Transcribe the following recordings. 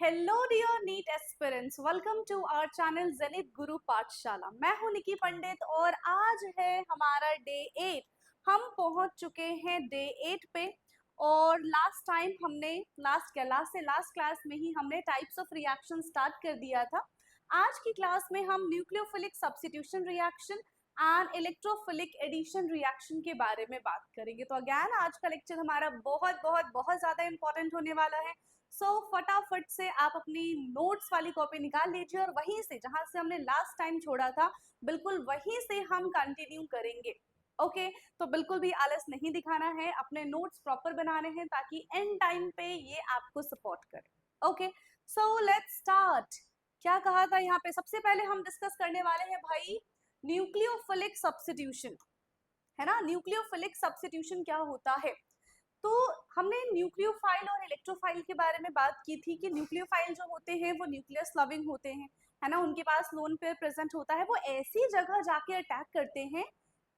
Hello dear NEET aspirants, welcome to our channel Zenith Guru Pathshala. मैं हूं निकी पंडित और आज है हमारा डे 8। हम पहुंच चुके हैं डे 8 पे। और लास्ट टाइम हमने लास्ट क्लास में ही हमने टाइप्स ऑफ रिएक्शन स्टार्ट कर दिया था। आज की क्लास में हम nucleophilic substitution reaction and electrophilic addition reaction के बारे में बात करेंगे। तो अगेन आज का लेक्चर हमारा बहुत बहुत बहुत ज्यादा इंपॉर्टेंट होने वाला है। फटाफट से आप अपनी नोट्स वाली कॉपी निकाल लीजिए और वहीं से जहां से हमने लास्ट टाइम छोड़ा था बिल्कुल वहीं से हम कंटिन्यू करेंगे। ओके, तो बिल्कुल भी आलस नहीं दिखाना है, अपने नोट्स प्रॉपर बनाने हैं ताकि एंड टाइम पे ये आपको सपोर्ट करे। Okay, so let's start. क्या कहा था यहाँ पे? सबसे पहले हम डिस्कस करने वाले हैं भाई न्यूक्लियोफिलिक सब्स्टिट्यूशन, है ना। न्यूक्लियोफिलिक सब्स्टिट्यूशन क्या होता है? तो हमने न्यूक्लियोफाइल और इलेक्ट्रोफाइल के बारे में बात की थी कि न्यूक्लियोफाइल जो होते हैं वो न्यूक्लियस लविंग होते हैं, है ना। उनके पास लोन पेयर प्रेजेंट होता है, वो ऐसी जगह जाके अटैक करते हैं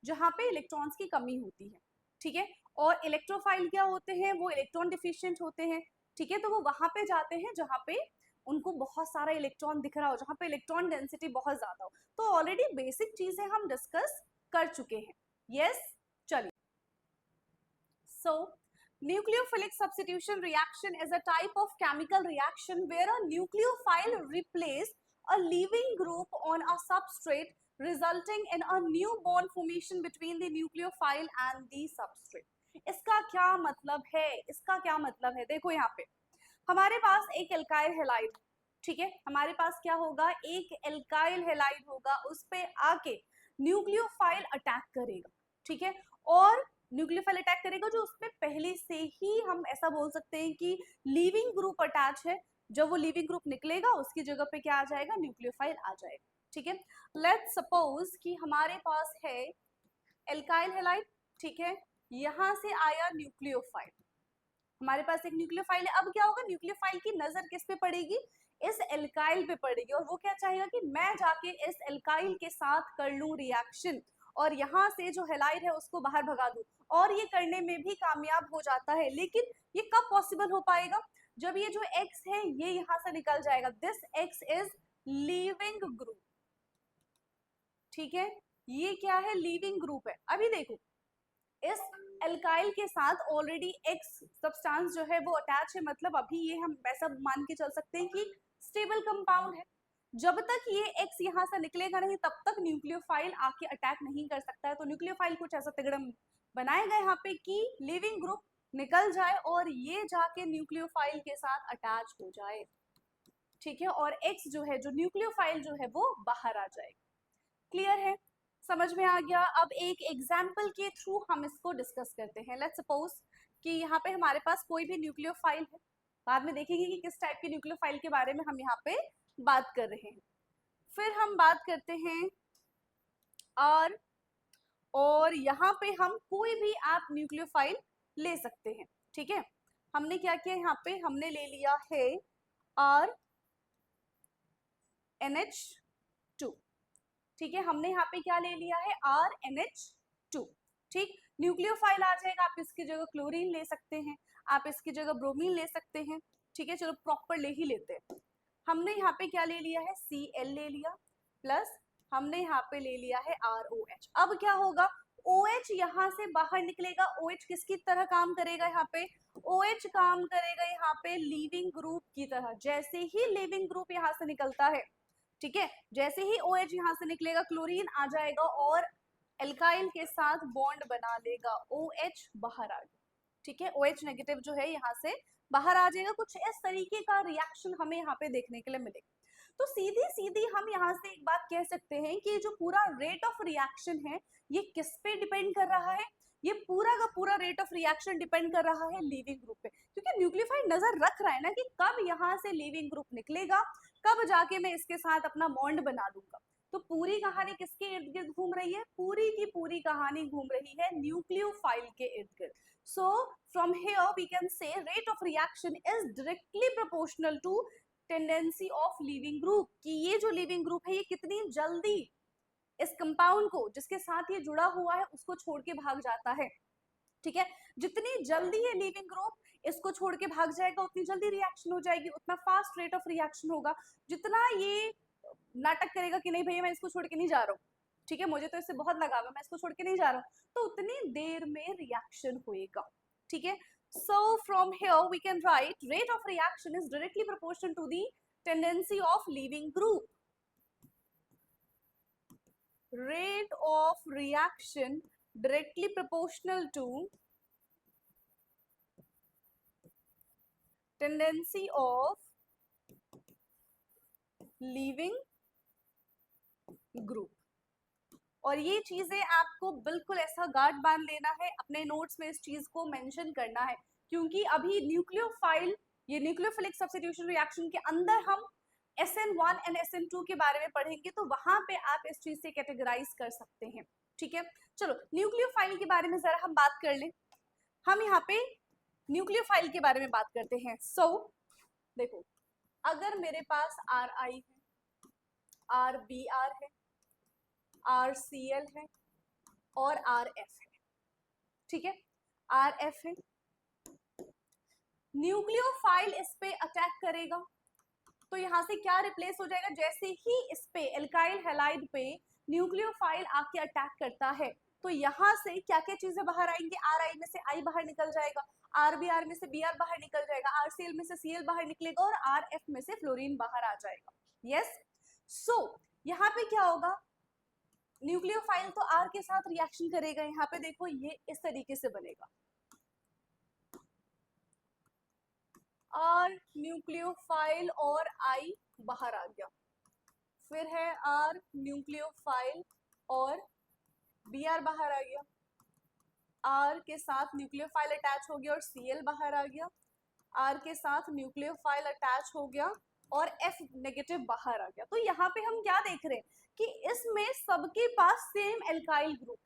जहां पे इलेक्ट्रॉन्स की कमी होती है, ठीक है। और इलेक्ट्रोफाइल क्या होते हैं? वो इलेक्ट्रॉन डिफिशिएंट होते हैं, ठीक है। तो वो वहां पे जाते हैं जहां पे उनको बहुत सारा इलेक्ट्रॉन दिख रहा हो, जहां पे इलेक्ट्रॉन डेंसिटी बहुत ज्यादा हो। तो ऑलरेडी बेसिक चीजें हम डिस्कस कर चुके हैं। यस, चलिए। So, nucleophilic substitution reaction is a type of chemical reaction where a nucleophile replaces a leaving group on a substrate, resulting in a new bond formation between the nucleophile and the substrate. इसका क्या मतलब है? इसका क्या मतलब है? देखो यहाँ पे हमारे पास एक एल्काइल हैलाइड, ठीक है। हमारे पास क्या होगा? एक एल्काइल हैलाइड होगा, उस पे आके न्यूक्लियोफाइल अटैक करेगा, ठीक है। और न्यूक्लियोफाइल अटैक करेगा जो उसमें पहले से ही हम ऐसा बोल सकते हैं कि लीविंग ग्रुप अटैच है। जब वो लीविंग ग्रुप निकलेगा उसकी जगह पे क्या आ जाएगा? न्यूक्लियोफाइल आ जाएगा, ठीक है। लेट्स सपोज कि हमारे पास है एल्काइल हैलाइड, ठीक है। यहां से आया न्यूक्लियोफाइल, हमारे पास एक न्यूक्लियोफाइल है। अब क्या होगा? न्यूक्लियोफाइल की नजर किस पे पड़ेगी? इस एल्काइल पे पड़ेगी, और वो क्या चाहेगा कि मैं जाके इस एल्काइल के साथ कर लूं रिएक्शन और यहाँ से जो हैलाइड है उसको बाहर भगा दूं। और ये करने में भी कामयाब हो जाता है, लेकिन ये कब पॉसिबल हो पाएगा? जब ये जो एक्स है ये यहाँ से निकल जाएगा। This x is leaving group, ठीक है। ये क्या है? लीविंग ग्रुप है। अभी देखो इस एल्काइल के साथ ऑलरेडी एक्स सब्सटेंस जो है वो अटैच है, मतलब अभी ये हम ऐसा मान के चल सकते हैं कि स्टेबल कंपाउंड है। जब तक ये एक्स यहाँ से निकलेगा नहीं तब तक न्यूक्लियोफाइल आके अटैक नहीं कर सकता है। तो न्यूक्लियोफाइल कुछ ऐसा तिगड़म बनाएगा यहाँ पे कि लिविंग ग्रुप निकल जाए और ये जाके न्यूक्लियोफाइल के साथ अटैच हो जाए, ठीक है। और एक्स जो है, जो न्यूक्लियोफाइल जो है वो बाहर आ जाएगा। क्लियर है? समझ में आ गया? अब एक एग्जाम्पल के थ्रू हम इसको डिस्कस करते हैं। लेट्स सपोज कि यहाँ पे हमारे पास कोई भी न्यूक्लियोफाइल है, बाद में देखेंगे कि किस टाइप के न्यूक्लियोफाइल के बारे में हम यहाँ पे बात कर रहे हैं। फिर हम बात करते हैं आर, और यहाँ पे हम कोई भी आप न्यूक्लियोफाइल ले सकते हैं, ठीक है। हमने क्या किया यहाँ पे? हमने ले लिया है आर NH2, ठीक है। हमने यहाँ पे क्या ले लिया है? RNH2, ठीक। न्यूक्लियोफाइल आ जाएगा, आप इसकी जगह क्लोरीन ले सकते हैं, आप इसकी जगह ब्रोमीन ले सकते हैं, ठीक है। चलो प्रॉपर ले ही लेते हैं। हमने यहाँ पे क्या ले लिया है? Cl ले लिया, प्लस हमने यहाँ पे ले लिया है ROH। अब क्या होगा? OH यहाँ से बाहर निकलेगा। OH किसकी तरह काम करेगा यहाँ पे? OH काम करेगा यहाँ पे लीविंग ग्रुप की तरह। जैसे ही लीविंग ग्रुप यहाँ से निकलता है, ठीक है, जैसे ही OH यहाँ से निकलेगा क्लोरीन आ जाएगा और एल्काइल के साथ बॉन्ड बना लेगा। OH बाहर आ गया, ठीक है। OH नेगेटिव जो है यहाँ से बाहर आ जाएगा। कुछ इस तरीके का रिएक्शन हमें यहाँ पे देखने के लिए मिलेगा। तो सीधी सीधी हम यहाँ से एक बात कह सकते हैं कि जो पूरा रेट ऑफ रिएक्शन है ये किस पे डिपेंड कर रहा है? ये पूरा का पूरा रेट ऑफ रिएक्शन डिपेंड कर रहा है लीविंग ग्रुप पे, क्योंकि न्यूक्लियोफाइल नजर रख रहा है ना कि कब यहाँ से लीविंग ग्रुप निकलेगा, कब जाके मैं इसके साथ अपना बॉन्ड बना लूंगा। तो पूरी कहानी किसके इर्द गिर्द घूम रही है? पूरी की पूरी कहानी घूम रही है न्यूक्लियोफाइल के इर्द गिर्द। So from here we can say rate of reaction is directly proportional to tendency of leaving group, कि ये जो लिविंग ग्रुप है ये कितनी जल्दी इस कंपाउंड को जिसके साथ ये जुड़ा हुआ है उसको छोड़ के भाग जाता है, ठीक है। जितनी जल्दी ये लिविंग ग्रुप इसको छोड़ के भाग जाएगा उतनी जल्दी रिएक्शन हो जाएगी, उतना फास्ट रेट ऑफ रिएक्शन होगा। जितना ये नाटक करेगा कि नहीं भैया मैं इसको छोड़ के नहीं जा रहा हूँ, ठीक है, मुझे तो इससे बहुत लगाव है, मैं इसको छोड़ के नहीं जा रहा हूँ, तो उतनी देर में रिएक्शन होएगा, ठीक है। So from here we can write rate of reaction is directly proportional to the tendency of leaving group. Rate of reaction directly proportional to tendency of leaving group. और ये चीजें आपको बिल्कुल ऐसा गार्ड बांध लेना है, अपने नोट्स में इस चीज को मेंशन करना है, क्योंकि अभी न्यूक्लियोफाइल, ये न्यूक्लियोफिलिक सब्स्टिट्यूशन रिएक्शन के अंदर हम SN1 एंड SN2 के बारे में पढ़ेंगे, तो वहां पे आप इस चीज से कैटेगराइज कर सकते हैं, ठीक है। चलो न्यूक्लियोफाइल के बारे में जरा हम बात कर लें। हम यहाँ पे न्यूक्लियोफाइल के बारे में बात करते हैं। देखो, अगर मेरे पास RI है, RBR है, RCl है और RF है, ठीक है, RF है, न्यूक्लियोफाइल इस पे अटैक करेगा, तो यहां से क्या रिप्लेस हो जाएगा, जैसे ही इस पे एल्काइल हैलाइड पे न्यूक्लियोफाइल आके अटैक करता है, तो यहाँ से क्या क्या चीजें बाहर आएंगी, RI में से I बाहर निकल जाएगा, RBR में से BR बाहर निकल जाएगा, RCl में से Cl बाहर निकलेगा और RF में से फ्लोरीन बाहर आ जाएगा। यस, सो यहाँ पे क्या होगा, न्यूक्लियोफाइल तो R के साथ रिएक्शन करेगा, यहाँ पे देखो ये इस तरीके से बनेगा, R न्यूक्लियोफाइल और I बाहर आ गया, फिर है R न्यूक्लियोफाइल और Br बाहर आ गया, R के साथ न्यूक्लियोफाइल अटैच हो गया और Cl बाहर आ गया, R के साथ न्यूक्लियोफाइल अटैच हो गया और F नेगेटिव बाहर आ गया। तो यहाँ पे हम क्या देख रहे हैं कि इसमें सबके पास सेम एल्काइल ग्रुप,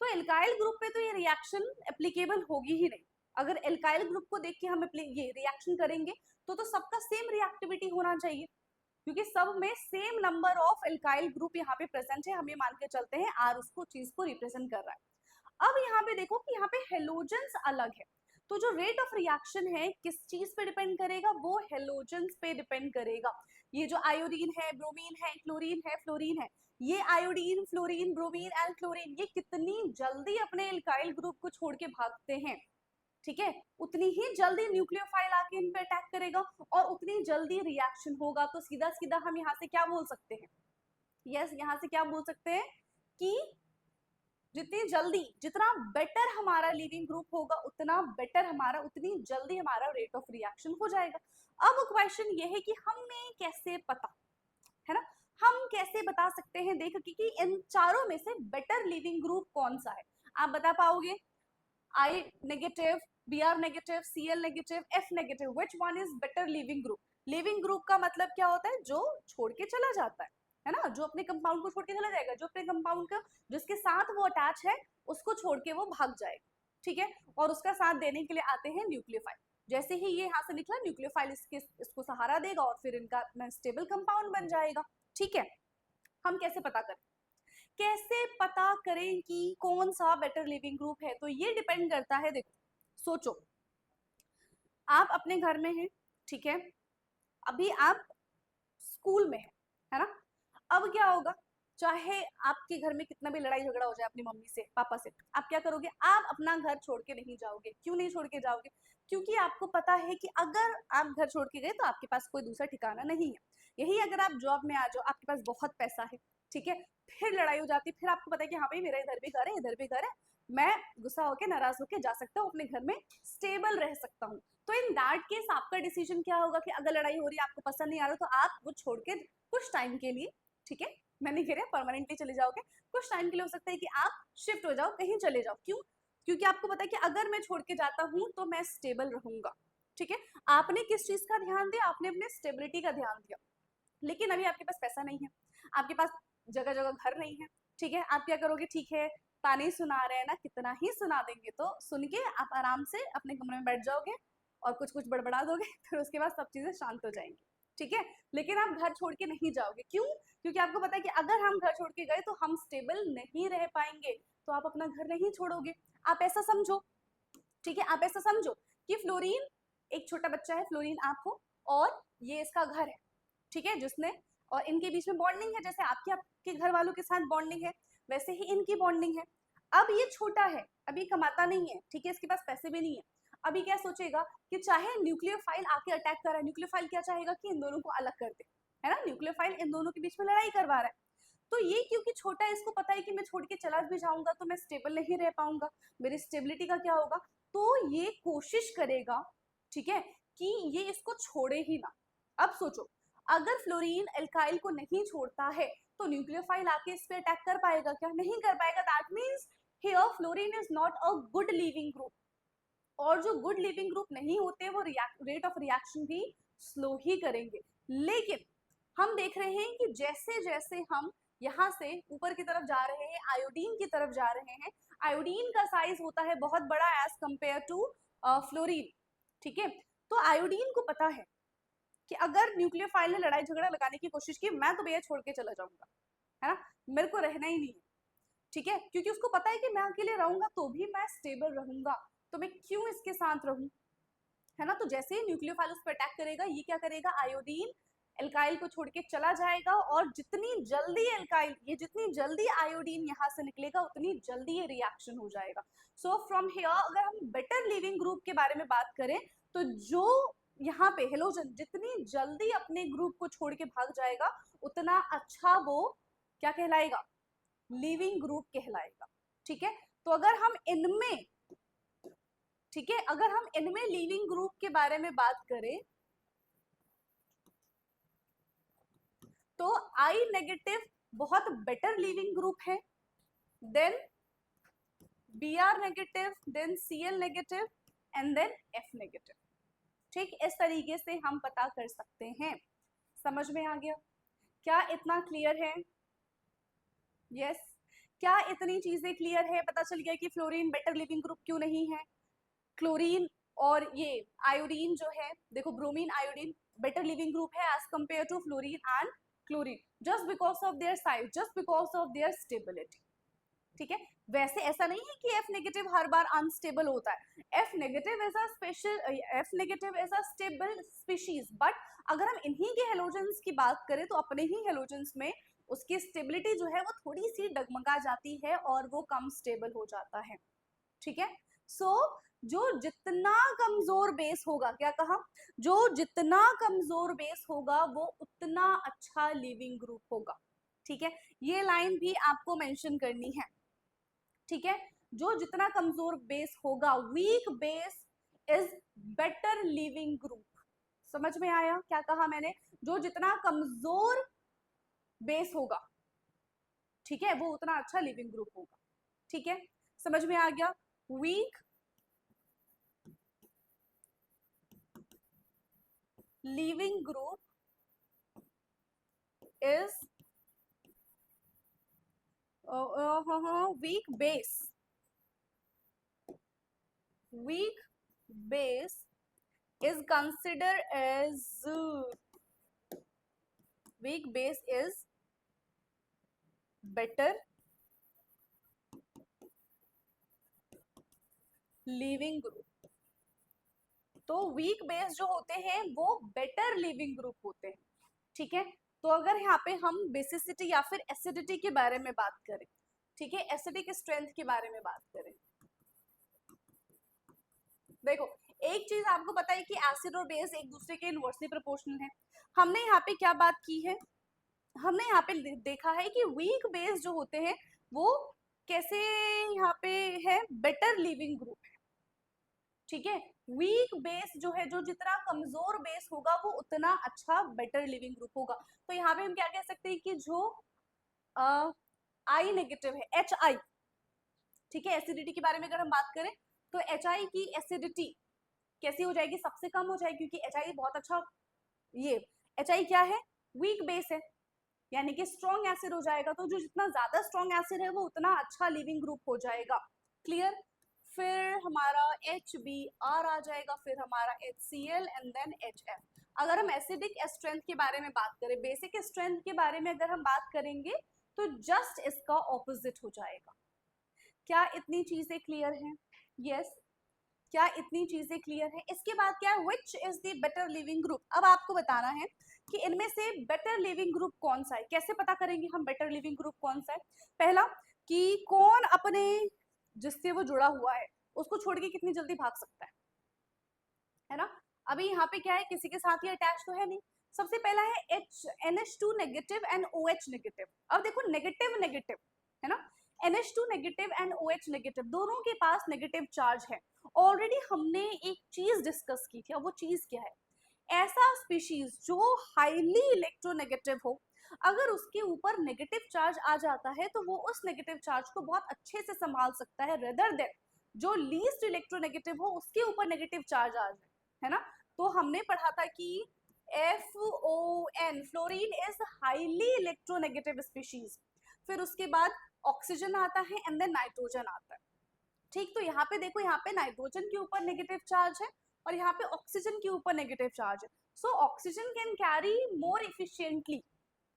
तो एल्काइल ग्रुप पे तो ये रिएक्शन एप्लीकेबल होगी ही नहीं। अगर एल्काइल ग्रुप को देख के हम ये रिएक्शन करेंगे तो सबका सेम रिएक्टिविटी होना चाहिए, क्योंकि सब में same number of alkyl group यहाँ पे प्रेजेंट है, हम ये मान के चलते हैं R उसको चीज को रिप्रेजेंट कर रहा है। अब यहाँ पे देखो कि यहाँ पे हेलोजेंस अलग है, तो जो रेट ऑफ रिएक्शन है किस चीज पे डिपेंड करेगा, वो हेलोजेंस पे डिपेंड करेगा। ये जो आयोडीन है, ब्रोमीन है, क्लोरीन है, फ्लोरीन है, ये iodine, fluorine, bromine and chlorine ये कितनी जल्दी अपने एल्काइल ग्रुप को छोड़ के भागते हैं, ठीक है, उतनी ही जल्दी न्यूक्लियोफाइल आके इन पे अटैक करेगा और उतनी जल्दी रिएक्शन होगा। तो सीधा सीधा हम यहाँ से क्या बोल सकते हैं, यस, यहाँ से क्या बोल सकते हैं कि जितनी जल्दी, जितना बेटर हमारा लीविंग ग्रुप होगा उतना बेटर हमारा, उतनी जल्दी हमारा रेट ऑफ रिएक्शन हो जाएगा। अब क्वेश्चन ये है कि हमें कैसे पता, है ना, हम कैसे बता सकते हैं, देख कि इन चारों में से बेटर लीविंग ग्रुप कौन सा है, आप बता पाओगे, I negative, Br negative, Cl negative, F negative, which one is better living group? Leaving group का मतलब क्या होता है, जो छोड़ के चला जाता है ना, जो अपने कंपाउंड को छोड़ के चला जाएगा, जो अपने कंपाउंड का जिसके साथ वो अटैच है उसको छोड़ के वो भाग जाएगा, ठीक है, और उसका साथ देने के लिए आते हैं न्यूक्लियोफाइल। जैसे ही ये यहाँ से निकला न्यूक्लियोफाइल इसको सहारा देगा और फिर इनका स्टेबल कंपाउंड बन जाएगा, ठीक है। हम कैसे पता करें, कैसे पता करें कि कौन सा बेटर लिविंग ग्रुप है, तो ये डिपेंड करता है, देखो सोचो, आप अपने घर में हैं, ठीक है, अभी आप स्कूल में है ना, अब क्या होगा, चाहे आपके घर में कितना भी लड़ाई झगड़ा हो जाए अपनी मम्मी से, पापा से, आप क्या करोगे, आप अपना घर छोड़ के नहीं जाओगे। क्यों नहीं छोड़ के जाओगे, क्योंकि आपको पता है कि अगर आप घर छोड़ के गए तो आपके पास कोई दूसरा ठिकाना नहीं है। यही अगर आप जॉब में आ जाओ, आपके पास बहुत पैसा है, ठीक है, फिर लड़ाई हो जाती, फिर आपको पता है कि हाँ भाई मेरा इधर भी घर है, इधर भी घर है, मैं गुस्सा होकर, नाराज होकर जा सकता हूँ, अपने घर में स्टेबल रह सकता हूँ। तो इन दैट केस आपका डिसीजन क्या होगा कि अगर लड़ाई हो रही है, आपको पसंद नहीं आ रहा, तो आप वो छोड़ के कुछ टाइम के लिए, ठीक है, मैं नहीं कह रही परमानेंटली चले जाओगे, कुछ टाइम के लिए हो सकता है कि आप शिफ्ट हो जाओ, कहीं चले जाओ। क्यों, क्योंकि आपको पता है कि अगर मैं छोड़ के जाता हूँ तो मैं स्टेबल रहूंगा, ठीक है। आपने किस चीज का ध्यान दिया, आपने अपने स्टेबिलिटी का ध्यान दिया, लेकिन अभी आपके पास पैसा नहीं है, आपके पास जगह जगह घर नहीं है, ठीक है, आप क्या करोगे, ठीक है, ताने सुना रहे हैं ना, कितना ही सुना देंगे, तो सुन के आप आराम से अपने कमरे में बैठ जाओगे और कुछ कुछ बड़बड़ा दोगे, फिर उसके बाद सब चीजें शांत हो जाएंगी, ठीक है। लेकिन आप घर छोड़ के नहीं जाओगे, क्यों, क्योंकि आपको पता है कि अगर हम घर छोड़ के गए तो हम स्टेबल नहीं रह पाएंगे, तो आप अपना घर नहीं छोड़ोगे। आप ऐसा समझो, ठीक है, आप ऐसा समझो कि फ्लोरीन एक छोटा बच्चा है, फ्लोरीन आप हो और ये इसका घर है, ठीक है, जिसने और इनके बीच में बॉन्डिंग है, जैसे आपके घर वालों के साथ बॉन्डिंग है वैसे ही इनकी बॉन्डिंग है। अब ये छोटा है, अभी कमाता नहीं है, ठीक है, इसके पास पैसे भी नहीं है। अभी क्या सोचेगा कि चाहे न्यूक्लियोफाइल आके अटैक कर रहा है, न्यूक्लियोफाइल क्या चाहेगा कि इन दोनों को अलग कर दे, है ना, न्यूक्लियोफाइल इन दोनों के बीच में लड़ाई करवा रहा है। तो ये क्योंकि छोटा है, इसको पता है कि मैं छोड़ के चला भी जाऊंगा तो मैं स्टेबल नहीं रह पाऊंगा, मेरी स्टेबिलिटी का क्या होगा, तो ये कोशिश करेगा, ठीक है, कि ये इसको छोड़े ही ना। अब सोचो, अगर फ्लोरीन एल्काइल को नहीं छोड़ता है तो न्यूक्लियोफाइल आके इस पे अटैक कर पाएगा क्या, नहीं कर पाएगा। That means here fluorine is not a good leaving group, और जो गुड लिविंग ग्रुप नहीं होते वो रेट ऑफ रिएक्शन भी स्लो ही करेंगे। लेकिन हम देख रहे हैं कि जैसे जैसे हम यहाँ से ऊपर की तरफ जा रहे हैं, आयोडीन की तरफ जा रहे हैं, आयोडीन का साइज होता है बहुत बड़ा एज कंपेयर टू फ्लोरीन, ठीक है। तो आयोडीन को पता है कि अगर न्यूक्लियोफाइल ने लड़ाई झगड़ा लगाने की कोशिश की, मैं तो भैया छोड़ के चला जाऊंगा, है ना, मेरे को रहना ही नहीं है, ठीक है, क्योंकि उसको पता है कि मैं अकेले रहूंगा तो भी मैं स्टेबल रहूंगा, तो मैं क्यों इसके साथ रहूं, है ना। तो जैसे ही न्यूक्लियोफाइल उस पर अटैक करेगा, ये क्या करेगा, आयोडीन एल्काइल को छोड़ के चला जाएगा, और जितनी जल्दी एल्काइल, ये जितनी जल्दी आयोडीन यहाँ से निकलेगा उतनी जल्दी ये रिएक्शन हो जाएगा। सो फ्रॉम हियर अगर हम बेटर लिविंग ग्रुप के बारे में बात करें तो जो यहाँ पे हेलोजन जितनी जल्दी अपने ग्रुप को छोड़ के भाग जाएगा उतना अच्छा वो क्या कहलाएगा, लिविंग ग्रुप कहलाएगा, ठीक है। तो अगर हम इनमें, ठीक है, अगर हम इनमें लिविंग ग्रुप के बारे में बात करें तो आई नेगेटिव बहुत बेटर लिविंग ग्रुप है, then B R negative, then C L negative and then F negative, ठीक, इस तरीके से हम पता कर सकते हैं। समझ में आ गया, क्या इतना क्लियर है, यस yes. क्या इतनी चीजें क्लियर है, पता चल गया कि फ्लोरीन बेटर लिविंग ग्रुप क्यों नहीं है, क्लोरीन और ये आयोडीन जो है, देखो bromine iodine better leaving group है as compare to fluorine and chlorine, just because of their size, just because of their stability, ठीक है। वैसे ऐसा नहीं है कि एफ नेगेटिव हर बार अनस्टेबल होता है, F negative is a special, F negative is a stable species, but अगर हम इन्हीं के हेलोजेंस की बात करें तो अपने ही हेलोजेंस में उसकी स्टेबिलिटी जो है वो थोड़ी सी डगमगा जाती है और वो कम स्टेबल हो जाता है, ठीक है। सो जो जितना कमजोर बेस होगा, क्या कहा, जो जितना कमजोर बेस होगा वो उतना अच्छा लिविंग ग्रुप होगा, ठीक है, ये लाइन भी आपको मेंशन करनी है, ठीक है। जो जितना कमजोर बेस होगा, weak base is better leaving group, समझ में आया क्या कहा मैंने, जो जितना कमजोर बेस होगा, ठीक है, वो उतना अच्छा लिविंग ग्रुप होगा, ठीक है, समझ में आ गया। Weak leaving group is weak base, weak base is considered as weak base is better living group, तो वीक बेस जो होते हैं वो बेटर लिविंग ग्रुप होते हैं, ठीक है। तो अगर यहाँ पे हम बेसिसिटी या फिर एसिडिटी के बारे में बात करें, ठीक है, एसिडिक स्ट्रेंथ के बारे में बात करें, देखो एक चीज आपको पता है कि एसिड और बेस एक दूसरे के इनवर्सली प्रोपोर्शनल है। हमने यहाँ पे क्या बात की है, हमने यहाँ पे देखा है कि वीक बेस जो होते हैं वो कैसे यहाँ पे है, बेटर लिविंग ग्रुप है, ठीक है। वीक बेस जो है, जो जितना कमजोर बेस होगा वो उतना अच्छा बेटर लिविंग ग्रुप होगा। तो यहाँ पे हम क्या कह सकते हैं कि जो आई नेगेटिव है, एच आई, ठीक है, एसिडिटी के बारे में अगर हम बात करें तो एच आई की एसिडिटी कैसी हो जाएगी, सबसे कम हो जाएगी, क्योंकि एच आई बहुत अच्छा, ये एच आई क्या है, वीक बेस है, यानी कि स्ट्रॉन्ग एसिड हो जाएगा, तो जो जितना ज्यादा स्ट्रॉन्ग एसिड है वो उतना अच्छा लिविंग ग्रुप हो जाएगा, क्लियर। फिर हमारा एच बी आर आ जाएगा, फिर हमारा H C L and then H F. अगर हम एसिडिक स्ट्रेंथ के बारे में बात करें, बेसिक स्ट्रेंथ के बारे में अगर हम बात करेंगे तो जस्ट इसका ऑपोजिट हो जाएगा। क्या इतनी चीजें क्लियर हैं, यस। क्या इतनी चीजें क्लियर है? इसके बाद क्या है, which is the better leaving group. अब आपको बताना है कि इनमें से बेटर लिविंग ग्रुप कौन सा है। कैसे पता करेंगे हम बेटर लिविंग ग्रुप कौन सा है? पहला कि कौन अपने जिससे वो जुड़ा हुआ है उसको छोड़ के कितनी जल्दी भाग सकता है ना। अभी यहाँ पे क्या है, किसी के साथ ही अटैच तो है नहीं। सबसे पहला है NH2 negative and OH negative. अब देखो नेगेटिव नेगेटिव है ना, NH2 negative and OH negative दोनों के पास नेगेटिव चार्ज है। ऑलरेडी हमने एक चीज डिस्कस की थी, अब वो चीज क्या है, ऐसा स्पीशीज जो हाईली इलेक्ट्रोनेगेटिव हो, अगर उसके ऊपर नेगेटिव चार्ज आ जाता है तो वो उस नेगेटिव चार्ज को बहुत अच्छे से संभाल सकता है, रेदर देन जो लीस्ट इलेक्ट्रोनेगेटिव हो उसके ऊपर नेगेटिव चार्ज आ जाए, है ना। तो हमने पढ़ा था कि FON fluorine is highly electronegative species. फिर उसके बाद ऑक्सीजन आता है एंड देन नाइट्रोजन आता है। ठीक, तो यहाँ पे देखो, यहाँ पे नाइट्रोजन के ऊपर नेगेटिव चार्ज है और यहाँ पे ऑक्सीजन के ऊपर नेगेटिव चार्ज है। So oxygen can carry more efficiently,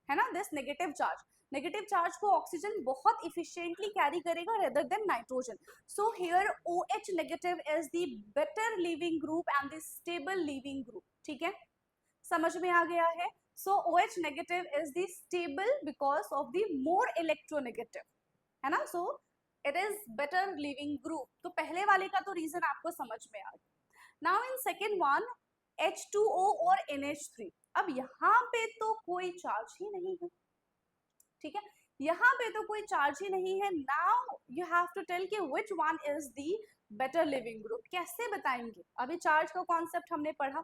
है ना, this negative charge. Negative charge को ऑक्सीजन बहुत इफिशिएंटली कैरी करेगा rather than nitrogen. So here OH negative is the better leaving group and the stable leaving group. ठीक है, समझ में आ गया है। सो OH negative is the stable because of the more electronegative, है ना। So it is better leaving group. तो पहले वाले का तो रीजन आपको समझ में आ गया। Now in second one, H2O और NH3। अब यहाँ पे तो कोई चार्ज ही नहीं है, ठीक है, यहाँ पे तो कोई चार्ज ही नहीं है। Now you have to tell कि which one is the better leaving group. कैसे बताएंगे, अभी चार्ज का कॉन्सेप्ट हमने पढ़ा।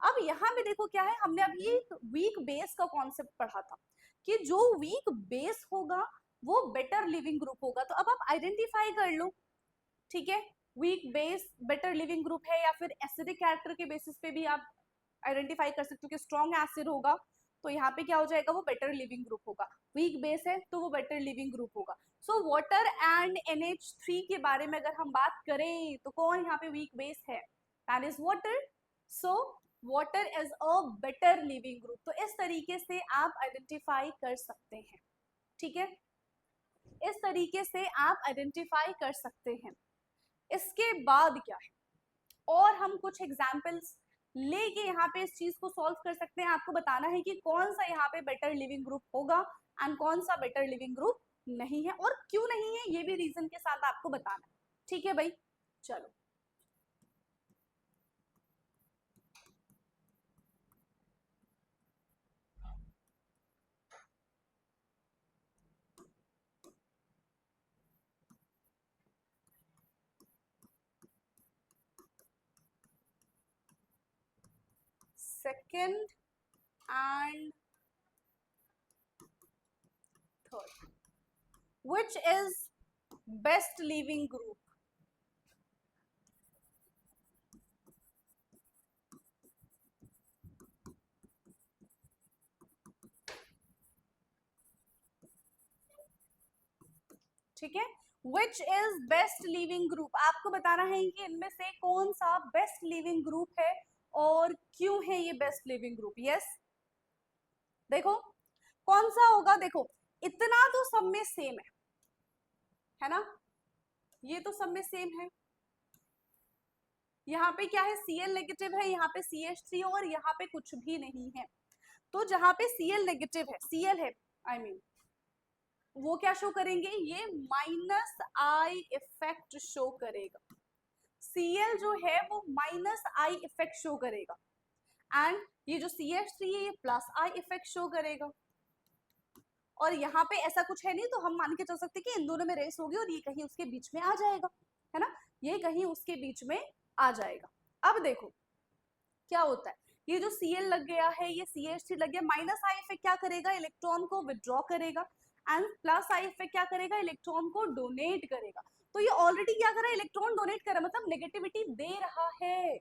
अब यहाँ पे देखो क्या है, हमने अभी एक वीक बेस का कॉन्सेप्ट पढ़ा था कि जो वीक बेस होगा वो बेटर लिविंग ग्रुप होगा। तो अब आप आइडेंटिफाई कर लो, ठीक है, weak base better leaving group है, या फिर एसिडिक कैरेक्टर के बेसिस पे भी आप आइडेंटिफाई कर सकते हो कि स्ट्रॉन्ग एसिड होगा तो यहाँ पे क्या हो जाएगा, वो बेटर लिविंग ग्रुप होगा। वीक बेस है तो वो बेटर लिविंग ग्रुप होगा। सो वाटर एंड NH3 के बारे में अगर हम बात करें तो कौन यहाँ पे वीक बेस है, that is water. So water is a better leaving group. तो इस तरीके से आप आइडेंटिफाई कर सकते हैं, ठीक है, इस तरीके से आप आइडेंटिफाई कर सकते हैं। इसके बाद क्या है, और हम कुछ एग्जाम्पल्स लेके यहाँ पे इस चीज को सॉल्व कर सकते हैं। आपको बताना है कि कौन सा यहाँ पे बेटर लिविंग ग्रुप होगा एंड कौन सा बेटर लिविंग ग्रुप नहीं है, और क्यों नहीं है ये भी रीजन के साथ आपको बताना है। ठीक है भाई, चलो। Second and third, which is best living group। ठीक है, which is best living group, आपको बताना है कि इनमें से कौन सा बेस्ट लिविंग ग्रुप है और क्यों है ये बेस्ट लिविंग ग्रुप। यस, देखो कौन सा होगा, देखो इतना तो सब में सेम है ना, ये तो सब में सेम है। यहाँ पे क्या है, Cl नेगेटिव है, यहाँ पे CH3 और यहाँ पे कुछ भी नहीं है। तो जहाँ पे Cl नेगेटिव है, Cl है आई मीन, वो क्या शो करेंगे, ये -I इफेक्ट शो करेगा। Cl जो है वो -I इफेक्ट शो करेगा एंड ये जो CH3 है ये +I इफेक्ट शो करेगा। और यहाँ पे ऐसा कुछ है नहीं, तो हम मान के चल सकते कि इन दोनों में रेस होगी और ये कहीं उसके बीच में आ जाएगा, है ना, ये कहीं उसके बीच में आ जाएगा। अब देखो क्या होता है, ये जो Cl लग गया है, ये CH3 लग गया, -I इफेक्ट क्या करेगा, इलेक्ट्रॉन को विड्रॉ करेगा एंड +I इफेक्ट क्या करेगा, इलेक्ट्रॉन को डोनेट करेगा। तो ये ऑलरेडी क्या कर रहा है, इलेक्ट्रॉन डोनेट कर रहा है, मतलब नेगेटिविटी दे रहा है।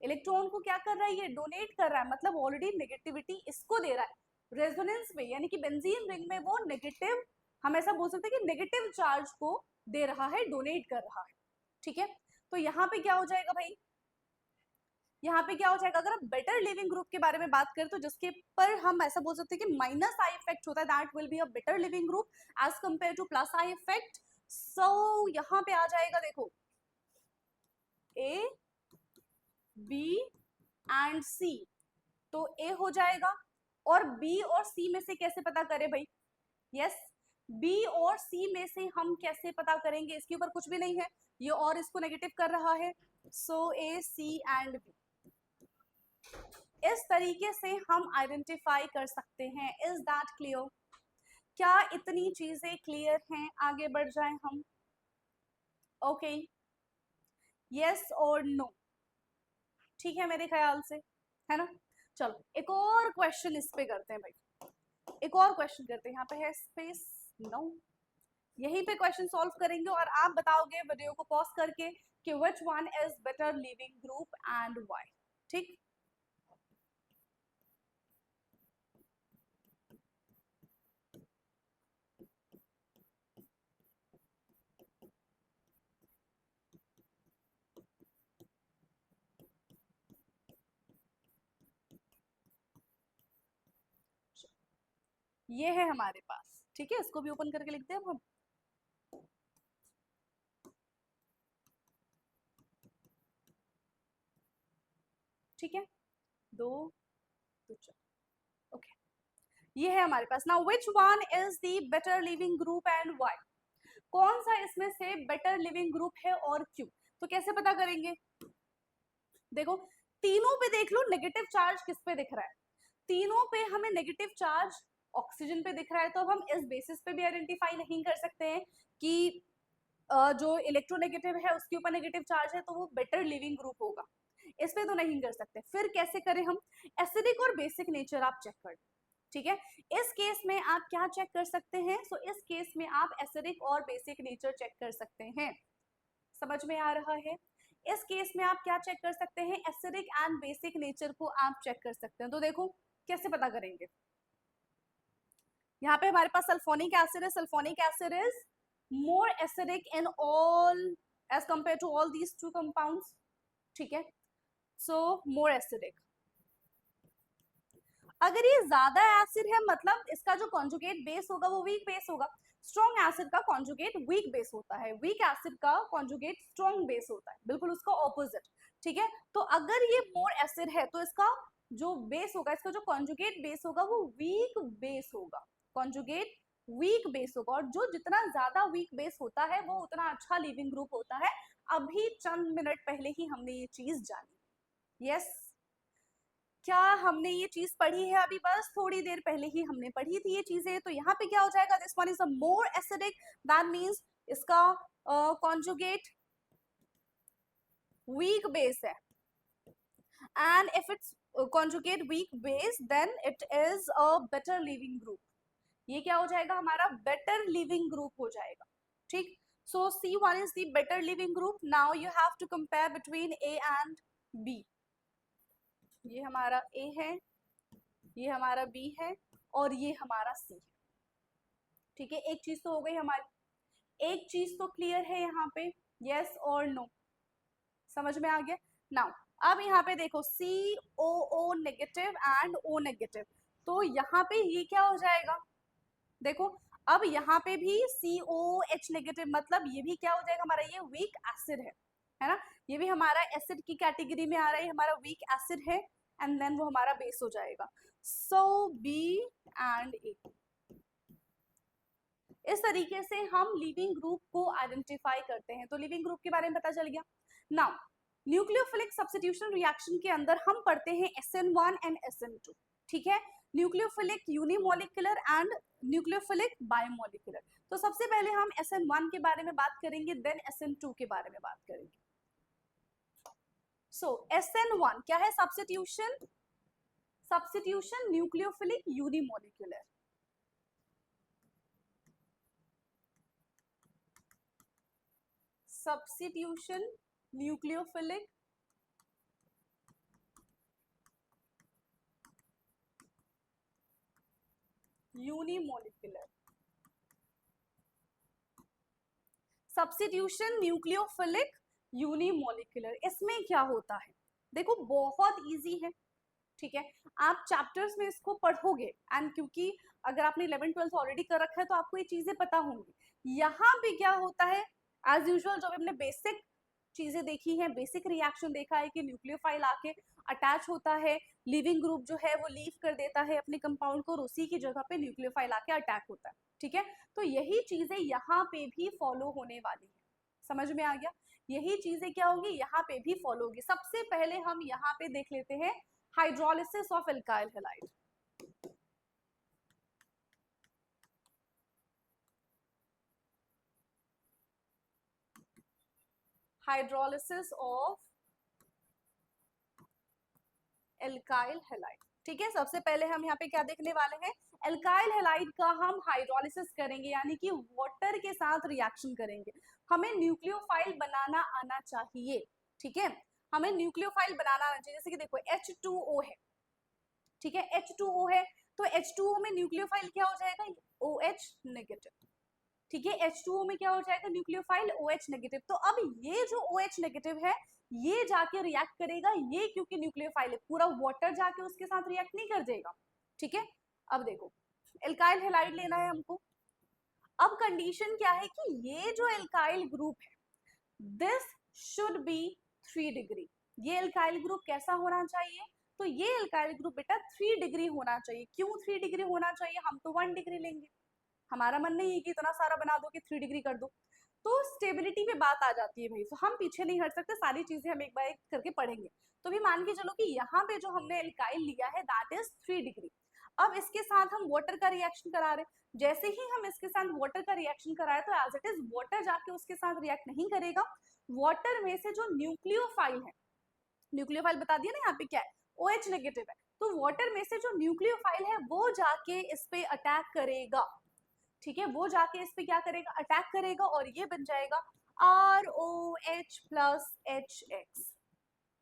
इलेक्ट्रॉन को क्या कर रहा है, ये डोनेट कर रहा है, मतलब ऑलरेडी नेगेटिविटी इसको दे रहा है। रेजोनेंस में यानी कि बेंजीन रिंग में वो नेगेटिव, हम ऐसा बोल सकते हैं कि नेगेटिव चार्ज को दे रहा है, डोनेट कर रहा है। ठीक है, तो यहाँ पे क्या हो जाएगा भाई, यहाँ पे क्या हो जाएगा, अगर आप बेटर लिविंग ग्रुप के बारे में बात करें तो जिसके पर हम ऐसा बोल सकते हैं कि -I इफेक्ट होता है, that will be a better leaving group as compare to +I effect. So यहाँ पे आ जाएगा, देखो ए बी एंड सी, तो ए हो जाएगा। और बी और सी में से कैसे पता करें भाई? यस, बी और सी में से हम कैसे पता करेंगे? इसके ऊपर कुछ भी नहीं है, ये और इसको नेगेटिव कर रहा है, सो ए सी एंड बी। इस तरीके से हम आइडेंटिफाई कर सकते हैं। Is that clear? क्या इतनी चीजें क्लियर हैं? आगे बढ़ जाएं हम। ओके, यस और नो, ठीक है मेरे ख्याल से, है ना? चलो एक और क्वेश्चन इस पे करते हैं भाई, एक और क्वेश्चन करते हैं। यहाँ पे है स्पेस, नो, यहीं पे क्वेश्चन सॉल्व करेंगे और आप बताओगे वीडियो को पॉज करके कि which one is better leaving group and why. ठीक, ये है हमारे पास, ठीक है, इसको भी ओपन करके लिखते हैं हम। ठीक है, दो, तो चलो ओके, ये है हमारे पास। Now which one is the better leaving group and why? कौन सा इसमें से बेटर लिविंग ग्रुप है और क्यों? तो कैसे पता करेंगे? देखो, तीनों पे देख लो नेगेटिव चार्ज किस पे दिख रहा है। तीनों पे हमें नेगेटिव चार्ज ऑक्सीजन पे दिख रहा है, तो हम इस बेसिस पे भी आइडेंटिफाई नहीं कर सकते हैं कि जो इलेक्ट्रोनेगेटिव है उसके ऊपर नेगेटिव चार्ज है तो वो बेटर लिविंग ग्रुप होगा। इस पे तो नहीं कर सकते। फिर कैसे करें हम? एसिडिक और बेसिक नेचर आप चेक कर, ठीक है। इस केस में आप क्या चेक कर सकते हैं? सो इस केस में आप एसिडिक और बेसिक नेचर चेक कर सकते हैं। समझ में आ रहा है? इस केस में आप क्या चेक कर सकते हैं? एसिडिक एंड बेसिक नेचर को आप चेक कर सकते हैं। तो देखो कैसे पता करेंगे। यहाँ पे हमारे पास सल्फोनिक एसिड है। Sulphonic acid is more acidic in all as compare to all these two compounds, ठीक है। So more acidic. अगर ये ज्यादा एसिड है मतलब इसका जो कॉन्जुगेट बेस होगा वो वीक बेस होगा। स्ट्रॉन्ग एसिड का कॉन्जुगेट वीक बेस होता है, वीक एसिड का कॉन्जुगेट स्ट्रॉन्ग बेस होता है, बिल्कुल उसका ऑपोजिट, ठीक है। तो अगर ये मोर एसिड है तो इसका जो बेस होगा, इसका जो कॉन्जुगेट बेस होगा वो वीक बेस होगा, कॉन्जुगेट वीक बेस होगा। और जो जितना ज्यादा वीक बेस होता है वो उतना अच्छा लिविंग ग्रुप होता है। अभी चंद मिनट पहले ही हमने ये चीज जानी। यस, क्या हमने ये चीज पढ़ी है? अभी बस थोड़ी देर पहले ही हमने पढ़ी थी ये चीजें। तो यहाँ पे क्या हो जाएगा? This one is a more acidic, that means इसका कॉन्जुगेट वीक बेस है। And if it's conjugate weak base then it is a better leaving group. ये क्या हो जाएगा? हमारा बेटर लिविंग ग्रुप हो जाएगा, ठीक। So C1 is the better leaving group. Now you have to compare between A and B। ये हमारा A है, ये हमारा B है और ये हमारा C है, ठीक है। एक चीज तो हो गई हमारी, एक चीज तो क्लियर है यहाँ पे, यस और नो, समझ में आ गया। नाउ अब यहाँ पे देखो COO negative and O negative, तो यहाँ पे ये क्या हो जाएगा? देखो अब यहाँ पे भी COH नेगेटिव, मतलब ये भी क्या हो जाएगा हमारा? ये वीक एसिड है ना। ये भी हमारा एसिड की कैटेगरी में आ रहा है, हमारा वीक एसिड है एंड देन वो हमारा बेस हो जाएगा। सो B एंड A। इस तरीके से हम लिविंग ग्रुप को आइडेंटिफाई करते हैं। तो लिविंग ग्रुप के बारे में पता चल गया। नाउ न्यूक्लियोफिलिक सब्स्टिट्यूशन रिएक्शन के अंदर हम पढ़ते हैं SN1 एंड SN2, ठीक है। Nucleophilic unimolecular and nucleophilic biomolecular. तो सबसे पहले हम SN1 के बारे में बात करेंगे, देन SN2 के बारे में बात करेंगे। सो SN1 क्या है? Substitution, substitution nucleophilic unimolecular. Substitution nucleophilic unimolecular. Substitution nucleophilic unimolecular, इसमें क्या होता है? देखो बहुत इजी है, ठीक है। आप चैप्टर्स में इसको पढ़ोगे एंड क्योंकि अगर आपने 11th 12th ऑलरेडी कर रखा है तो आपको ये चीजें पता होंगी। यहाँ पे क्या होता है? एज यूजुअल जो हमने बेसिक चीजें देखी हैं, बेसिक रिएक्शन देखा है कि न्यूक्लियोफाइल आके अटैच होता है, लिविंग ग्रुप जो है वो लीव कर देता है अपने कंपाउंड को और उसी की जगह पे न्यूक्लियोफाइल आके अटैक होता है, ठीक है। तो यही चीजें यहाँ पे भी फॉलो होने वाली है, समझ में आ गया। यही चीजें क्या होगी यहाँ पे भी फॉलो होगी। सबसे पहले हम यहाँ पे देख लेते हैं hydrolysis of alkyl halide. Hydrolysis of alkyl halide, ठीक है। सबसे पहले हम यहाँ पे क्या देखने वाले हैं, एल्काइल हैलाइड का हम हाइड्रोलिसिस करेंगे, यानी कि वाटर के साथ रिएक्शन करेंगे। हमें न्यूक्लियोफाइल बनाना आना चाहिए, ठीक है, हमें न्यूक्लियोफाइल बनाना आना चाहिए। जैसे कि देखो H2O है, ठीक है, H2O है, तो H2O में न्यूक्लियोफाइल क्या हो जाएगा, OH नेगेटिव, ठीक है। H2O में क्या हो जाएगा, न्यूक्लियोफाइल OH नेगेटिव। तो अब ये जो OH नेगेटिव है ये जाके रिएक्ट करेगा, ये क्योंकि न्यूक्लियोफाइल है, पूरा वाटर जाके उसके साथ रिएक्ट नहीं कर देगा, ठीक है। अब देखो एल्काइल हैलाइड लेना है हमको। अब कंडीशन क्या है कि ये जो एल्काइल ग्रुप है दिस शुड बी 3 डिग्री। ये एल्काइल ग्रुप कैसा होना चाहिए, तो ये एल्काइल ग्रुप बेटा 3 डिग्री होना चाहिए। क्यों 3 डिग्री होना चाहिए, हम तो 1 डिग्री लेंगे, हमारा मन नहीं है कि इतना सारा बना दो कि 3 डिग्री कर दो। तो स्टेबिलिटी पे बात आ जाती है भाई, तो हम पीछे नहीं हट सकते, सारी चीजें हम एक बार एक करके पढ़ेंगे। तो भी मान के चलो कि यहाँ पे जो हमने एल्काइल लिया है दैट इज 3 डिग्री। अब इसके साथ हम वाटर का रिएक्शन करा रहे, जैसे ही हम इसके साथ वाटर का रिएक्शन कराए तो एज इट इज वाटर जाके उसके साथ रिएक्ट नहीं करेगा। वाटर में से जो न्यूक्लियोफाइल है, न्यूक्लियोफाइल बता दिया ना यहाँ पे क्या है, OH नेगेटिव है, तो वाटर में से जो न्यूक्लियोफाइल है वो जाके इस पे अटैक करेगा, ठीक है, वो जाके इस पे क्या करेगा, अटैक करेगा, और ये बन जाएगा ROH प्लस HX,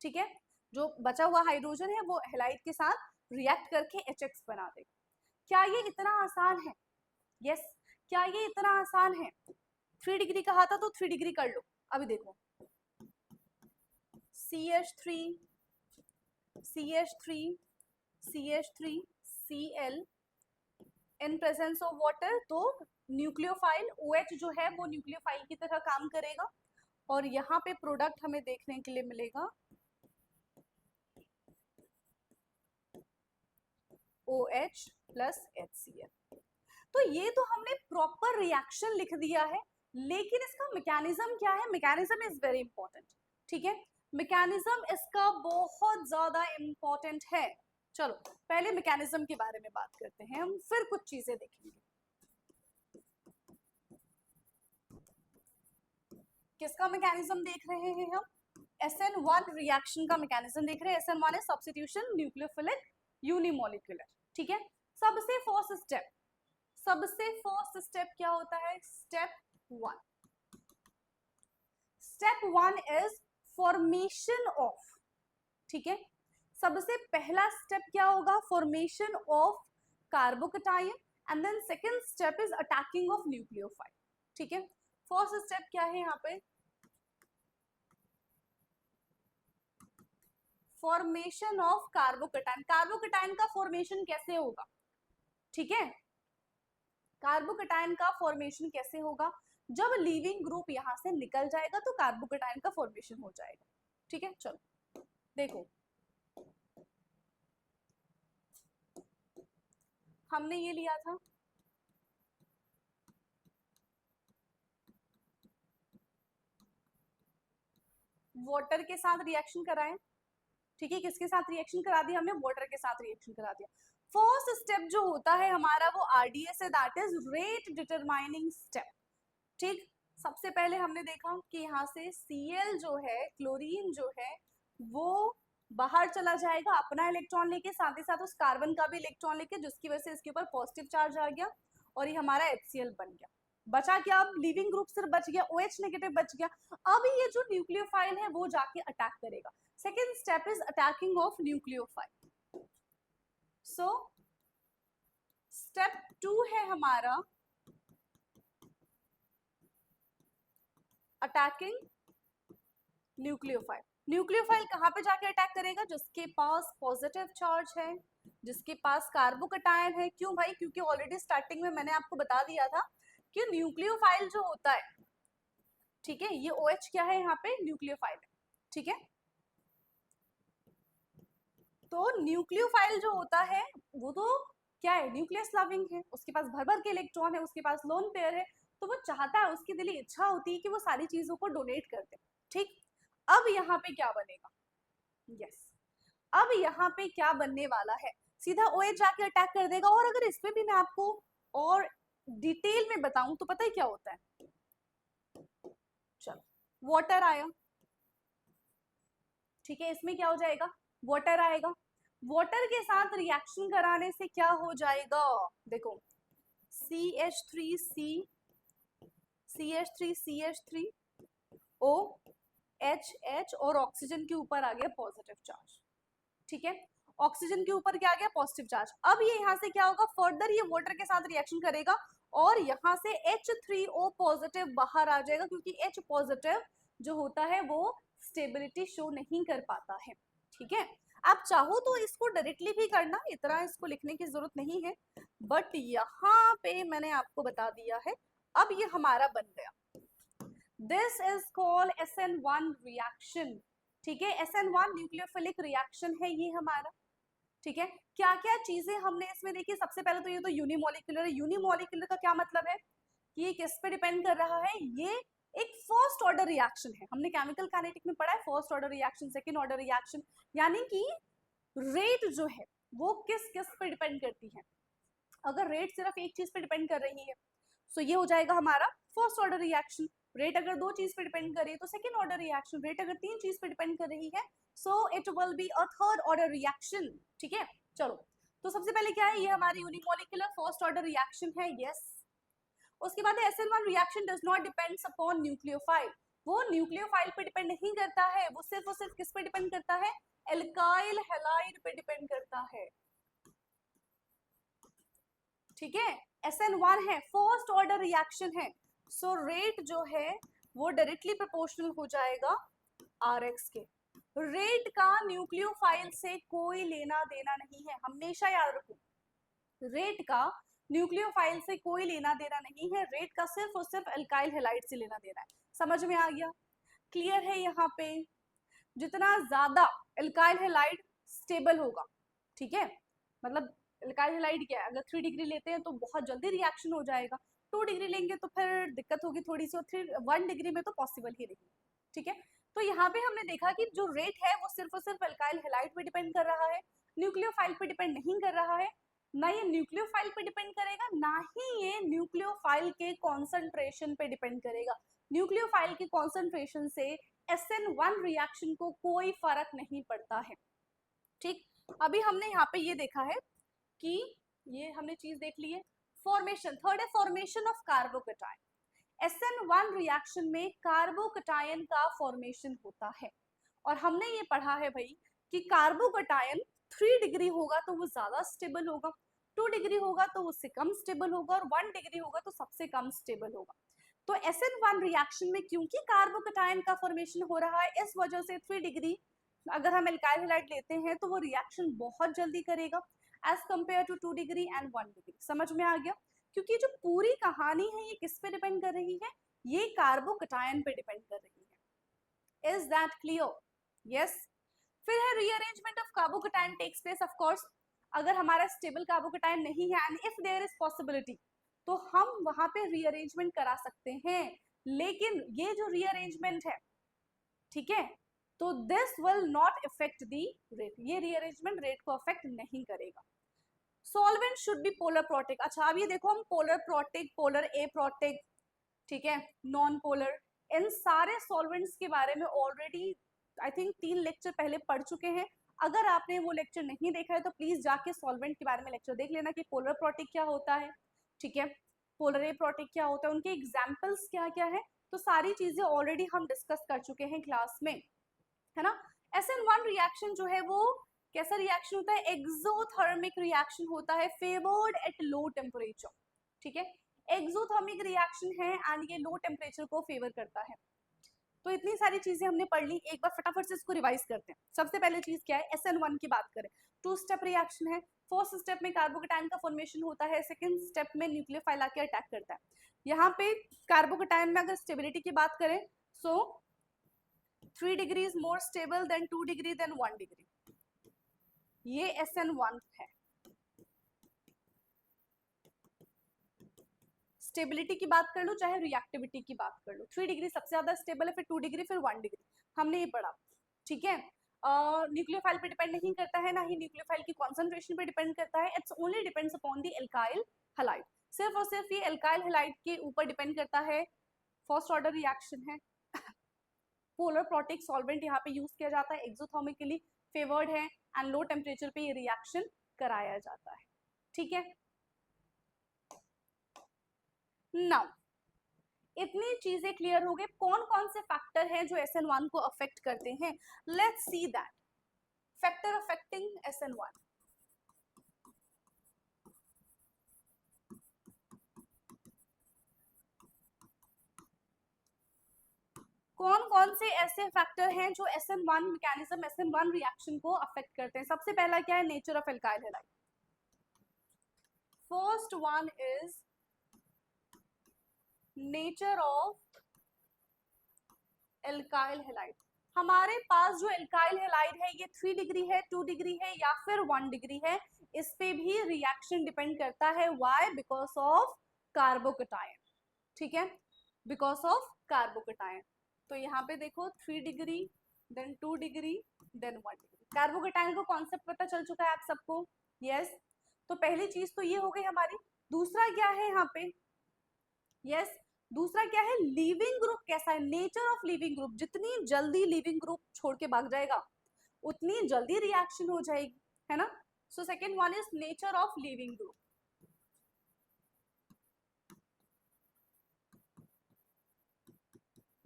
ठीक है। जो बचा हुआ हाइड्रोजन है वो हैलाइड के साथ रिएक्ट करके HX बना देगा। क्या ये इतना आसान है, यस, क्या ये इतना आसान है। 3 डिग्री कहा था तो 3 डिग्री कर लो। अभी देखो CH3 CH3 CH3 Cl in presence of water, तो न्यूक्लियोफाइल OH जो है वो न्यूक्लियोफाइल की तरह काम करेगा, और यहाँ पे प्रोडक्ट हमें देखने के लिए मिलेगा OH प्लस HCl। तो ये तो हमने प्रॉपर रिएक्शन लिख दिया है, लेकिन इसका मैकेनिज्म क्या है, मैकेनिज्म इज वेरी इंपॉर्टेंट, ठीक है, मैकेनिज्म इसका बहुत ज्यादा इंपॉर्टेंट है। चलो पहले मैकेनिज्म के बारे में बात करते हैं हम, फिर कुछ चीजें देखेंगे। किसका मैकेनिज्म देख रहे हैं हम, SN1 रिएक्शन का मैकेनिज्म देख रहे हैं। SN1 है सब्स्टिट्यूशन न्यूक्लियोफिलिक यूनिमोलिकुलर, ठीक है। सबसे फर्स्ट स्टेप क्या होता है, step one is formation of, ठीक है। सबसे पहला स्टेप क्या होगा, formation of carbocation, and then second step is attacking of nucleophile, ठीक है। फर्स्ट स्टेप क्या है यहाँ पे, फॉर्मेशन ऑफ कार्बोकटायन। कार्बोकटायन का फॉर्मेशन कैसे होगा, ठीक है, कार्बोकटायन का फॉर्मेशन कैसे होगा, जब लीविंग ग्रुप यहां से निकल जाएगा तो कार्बोकटायन का फॉर्मेशन हो जाएगा, ठीक है। चलो देखो हमने ये लिया था वाटर के साथ रिएक्शन कराएं, ठीक है, किसके साथ रिएक्शन करा दिया हमने, वाटर के साथ रिएक्शन करा दिया। फर्स्ट स्टेप जो होता है हमारा वो RDS है, that is rate determining step, ठीक। सबसे पहले हमने देखा कि यहाँ से Cl जो है, क्लोरीन जो है वो बाहर चला जाएगा अपना इलेक्ट्रॉन लेके, साथ ही साथ उस कार्बन का भी इलेक्ट्रॉन लेके, जिसकी वजह से इसके ऊपर पॉजिटिव चार्ज आ गया और ये हमारा HCl बन गया। बचा क्या, अब लिविंग ग्रुप सिर्फ बच गया, OH नेगेटिव बच गया। अब ये जो न्यूक्लियोफाइल है वो जाके अटैक करेगा। Second step is attacking of nucleophile. So step 2 है हमारा अटैकिंग न्यूक्लियोफाइल। न्यूक्लियोफाइल कहाँ पे जाके अटैक करेगा, जिसके पास पॉजिटिव चार्ज है, जिसके पास कार्बोकटायन है। क्यों भाई, क्योंकि ऑलरेडी स्टार्टिंग में मैंने आपको बता दिया था कि न्यूक्लियोफाइल जो होता है, ठीक है, ये OH क्या है यहाँ पे, न्यूक्लियोफाइल है। ठीक है, तो न्यूक्लियोफाइल जो होता है वो तो क्या है, न्यूक्लियस लविंग है, उसके पास भर भर के इलेक्ट्रॉन है, उसके पास लोन पेयर है, तो वो चाहता है, उसकी दिली इच्छा होती है कि वो सारी चीजों को डोनेट कर दे। ठीक, अब यहाँ पे क्या बनेगा, यस, अब यहाँ पे क्या बनने वाला है, सीधा OH जाके अटैक कर देगा। और अगर इसमें भी मैं आपको और डिटेल में बताऊं तो पता है क्या होता है, चलो वाटर आया, ठीक है, इसमें क्या हो जाएगा, वाटर आएगा, वाटर के साथ रिएक्शन कराने से क्या हो जाएगा, देखो CH3C CH3 OH और ऑक्सीजन के ऊपर आ गया पॉजिटिव चार्ज। ठीक है, ऑक्सीजन के ऊपर क्या आ गया, पॉजिटिव चार्ज। अब ये यहाँ से क्या होगा, फर्दर ये वाटर के साथ रिएक्शन करेगा और यहाँ से H3O पॉजिटिव बाहर आ जाएगा, क्योंकि H पॉजिटिव जो होता है वो स्टेबिलिटी शो नहीं कर पाता है। ठीक है, आप चाहो तो इसको डायरेक्टली भी करना, इतना इसको लिखने की जरूरत नहीं है, बट यहाँ पे मैंने आपको बता दिया है। अब ये हमारा बन गया, this is called SN1 reaction. ठीक है, SN1 न्यूक्लियोफिलिक रिएक्शन है ये हमारा। ठीक है, क्या क्या चीजें हमने इसमें देखी, सबसे पहले तो ये तो यूनिमोलिकुलर है। यूनिमोलिकुलर का क्या मतलब है कि ये किस पे डिपेंड कर रहा है, ये एक फर्स्ट ऑर्डर रिएक्शन है। हमने केमिकल काइनेटिक में पढ़ा है first order reaction, second order reaction, यानी कि रेट जो है वो किस किस पे डिपेंड करती है। अगर रेट सिर्फ एक चीज पे डिपेंड कर रही है तो ये हो जाएगा हमारा फर्स्ट ऑर्डर रिएक्शन। रेट अगर दो चीज पे डिपेंड कर रही है तो सेकंड ऑर्डर रिएक्शन। रेट अगर तीन चीज पे डिपेंड कर रही है so it will be a third order reaction. ठीक है, चलो तो सबसे पहले क्या है, ये हमारी यूनिमोलिकुलर फर्स्ट ऑर्डर रिएक्शन है, यस। उसके बाद SN1 reaction does not depends upon nucleophile, वो न्यूक्लियोफाइल पे डिपेंड नहीं करता है, वो सिर्फ और सिर्फ किस पे डिपेंड करता है, एल्काइल हैलाइड पे डिपेंड करता है। ठीक है, SN1 है, फर्स्ट ऑर्डर रिएक्शन है, सो रेट जो है वो डायरेक्टली प्रोपोर्शनल हो जाएगा RX के। रेट का न्यूक्लियोफाइल से कोई लेना देना नहीं है, हमेशा याद रखो, रेट का न्यूक्लियोफाइल से कोई लेना देना नहीं है, रेट का सिर्फ और सिर्फ एल्काइल हैलाइड से लेना देना है। समझ में आ गया, क्लियर है यहाँ पे। जितना ज्यादा एल्काइल हैलाइड स्टेबल होगा, ठीक है, मतलब एल्काइल हैलाइड क्या है, अगर 3 डिग्री लेते हैं तो बहुत जल्दी रिएक्शन हो जाएगा, 2 डिग्री लेंगे तो फिर दिक्कत होगी थोड़ी सी, और 1 डिग्री में तो पॉसिबल ही नहीं। ठीक है, तो यहाँ पे हमने देखा कि जो रेट है वो सिर्फ और सिर्फ एल्काइल हैलाइड पे डिपेंड कर रहा है, न्यूक्लियोफाइल पे डिपेंड नहीं कर रहा है, ना ये न्यूक्लियोफाइल पे डिपेंड करेगा, ना ही ये न्यूक्लियोफाइल के कॉन्सेंट्रेशन पे डिपेंड करेगा। न्यूक्लियोफाइल के कॉन्सेंट्रेशन से SN1 रिएक्शन को कोई फर्क नहीं पड़ता है। ठीक, अभी हमने यहाँ पे ये देखा है कि ये हमने चीज देख ली है, फॉर्मेशन, थर्ड है formation of carbocation. SN1 reaction में कार्बोकटायन का फॉर्मेशन होता है, और हमने ये पढ़ा है भाई कि कार्बोकटायन 3 डिग्री होगा तो वो ज्यादा स्टेबल होगा, 2 डिग्री होगा तो उससे कम स्टेबल होगा, और 1 डिग्री होगा तो सबसे कम स्टेबल होगा। तो SN1 रिएक्शन में क्योंकि कार्बोकटायन का फॉर्मेशन हो रहा है, इस वजह से 3 डिग्री अगर हम एल्काइल हैलाइड लेते हैं तो वो रिएक्शन बहुत जल्दी करेगा as compare to 2 degree and 1 degree. समझ में आ गया, क्योंकि जो पूरी कहानी है ये किस पे डिपेंड कर रही है, ये कार्बोकटायन पे डिपेंड कर रही है। Is that clear, yes. फिर है rearrangement of carbocation takes place, of course अगर हमारा स्टेबल कार्बोकटायन नहीं है and if there is possibility तो हम वहां पे रीअरेंजमेंट करा सकते हैं, लेकिन ये जो रीअरेंजमेंट है, ठीक है, तो this will not effect the rate, ये रीअरेंजमेंट रेट को अफेक्ट नहीं करेगा। Solvent should be polar protic. अच्छा अब ये देखो, हम पोलर प्रोटिक, पोलर ए प्रोटिक, ठीक है, नॉन पोलर, इन सारे सॉल्वेंट्स के बारे में ऑलरेडी आई थिंक 3 लेक्चर पहले पढ़ चुके हैं। अगर आपने वो लेक्चर नहीं देखा है तो प्लीज जाके सॉल्वेंट के बारे में लेक्चर देख लेना कि पोलर प्रोटिक क्या होता है, ठीक है, पोलर ए प्रोटिक क्या होता है, उनके एग्जाम्पल्स क्या क्या है, तो सारी चीजें ऑलरेडी हम डिस्कस कर चुके हैं क्लास में, है ना। SN1 रिएक्शन जो है वो कैसा रिएक्शन होता है, एक्सोथर्मिक रिएक्शन होता है, फेवर्ड एट लो टेम्परेचर। ठीक है, एक्सोथर्मिक रिएक्शन है एंड ये लो टेम्परेचर को फेवर करता है। तो इतनी सारी चीजें हमने पढ़ ली, एक बार फटाफट से इसको रिवाइज करते हैं। सबसे पहले चीज क्या है, SN1 की बात करें, 2 स्टेप रिएक्शन है, फर्स्ट स्टेप में कार्बोकेटाइन का फॉर्मेशन होता है, सेकंड स्टेप में न्यूक्लियोफाइल आके अटैक करता है। यहाँ पे कार्बोकेटाइन में अगर स्टेबिलिटी की बात करें, so 3 degree is more stable then 2 degree then 1 degree, ये SN1 है। स्टेबिलिटी की बात कर लो चाहे रिएक्टिविटी की बात कर लो, 3 डिग्री सबसे ज्यादा स्टेबल है, फिर 2 डिग्री, फिर 1 डिग्री, हमने ये पढ़ा, ठीक है। न्यूक्लियोफाइल पे डिपेंड नहीं करता है, ना ही न्यूक्लियोफाइल की कॉन्सेंट्रेशन पे डिपेंड करता है, it's only depends upon the alkyl halide, सिर्फ और सिर्फ ये एल्काइल हैलाइड के ऊपर डिपेंड करता है। फर्स्ट ऑर्डर रिएक्शन है, पोलर प्रोटिक सॉल्वेंट यहाँ पे यूज किया जाता है, एक्सोथर्मिकली फेवर्ड है एंड लो टेम्परेचर पे ये रिएक्शन कराया जाता है, ठीक है। नाउ इतनी चीजें क्लियर हो गई, कौन कौन से फैक्टर हैं जो SN1 को अफेक्ट करते हैं, let's see that. Factor affecting SN1, कौन कौन से ऐसे फैक्टर हैं जो SN1 मैकेनिज्म, SN1 रिएक्शन को अफेक्ट करते हैं। सबसे पहला क्या है, nature of alkyl halide. First one is nature of alkyl halide. हमारे पास जो एल्काइल हैलाइड है ये 3 डिग्री है, 2 डिग्री है या फिर 1 डिग्री है, इस पे भी रिएक्शन डिपेंड करता है। व्हाई? बिकॉज ऑफ कार्बोकेटाइन, ठीक है, बिकॉज ऑफ कार्बोकेटाइन। तो यहाँ पे देखो 3 degree then 2 degree then 1 degree. Carbocation को कॉन्सेप्ट पता चल चुका है आप सबको, यस। तो पहली चीज तो ये हो गई हमारी। दूसरा क्या है यहाँ पे, यस, दूसरा क्या है, लीविंग ग्रुप कैसा है, नेचर ऑफ लीविंग ग्रुप। जितनी जल्दी लीविंग ग्रुप छोड़ के भाग जाएगा उतनी जल्दी रिएक्शन हो जाएगी, है ना। So second one is nature of leaving group.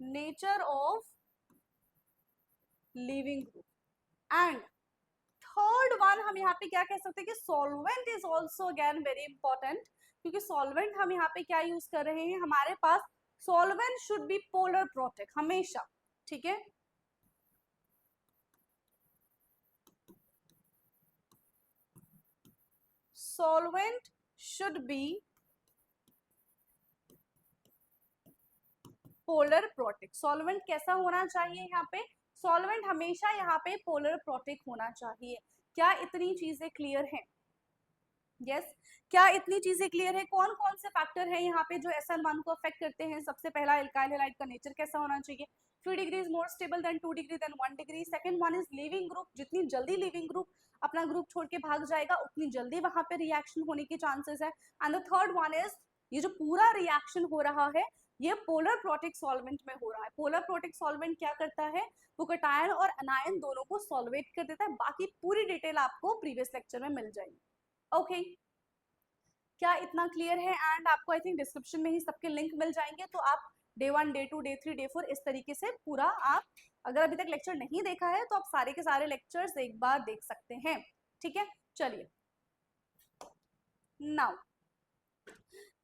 Nature of leaving group and third one हम यहाँ पे क्या कह सकते हैं कि solvent is also again very important, क्योंकि सॉल्वेंट हम यहाँ पे क्या यूज कर रहे हैं, हमारे पास solvent should be polar protect हमेशा, ठीक है। Solvent should be polar protect. Solvent कैसा होना चाहिए यहाँ पे, सॉल्वेंट हमेशा यहाँ पे पोलर प्रोटेक्ट होना चाहिए। क्या इतनी चीजें क्लियर हैं, यस yes. क्या इतनी चीजें क्लियर है। कौन कौन से फैक्टर है यहाँ पे जो SN1 को अफेक्ट करते हैं। सबसे पहला एल्काइल हैलाइड का नेचर कैसा होना चाहिए, 3 degree is more stable then 2 degree then 1 degree. Second one is leaving group, जितनी जल्दी लीविंग ग्रुप अपना ग्रुप छोड़ के भाग जाएगा उतनी जल्दी वहां पे रिएक्शन होने की चांसेस है। And the third one is ये जो पूरा रिएक्शन हो रहा है ये पोलर प्रोटिक सॉल्वेंट में हो रहा है। पोलर प्रोटिक सॉल्वेंट क्या करता है, वो कैटायन और अनायन दोनों को सॉल्वेट कर देता है। बाकी पूरी डिटेल आपको प्रीवियस लेक्चर में मिल जाएगी, ओके okay. क्या इतना क्लियर है। एंड आपको आई थिंक डिस्क्रिप्शन में ही सबके लिंक मिल जाएंगे, तो आप डे 1 डे 2 डे 3 डे 4 इस तरीके से पूरा, आप अगर अभी तक लेक्चर नहीं देखा है तो आप सारे के सारे लेक्चर्स एक बार देख सकते हैं, ठीक है। चलिए नाउ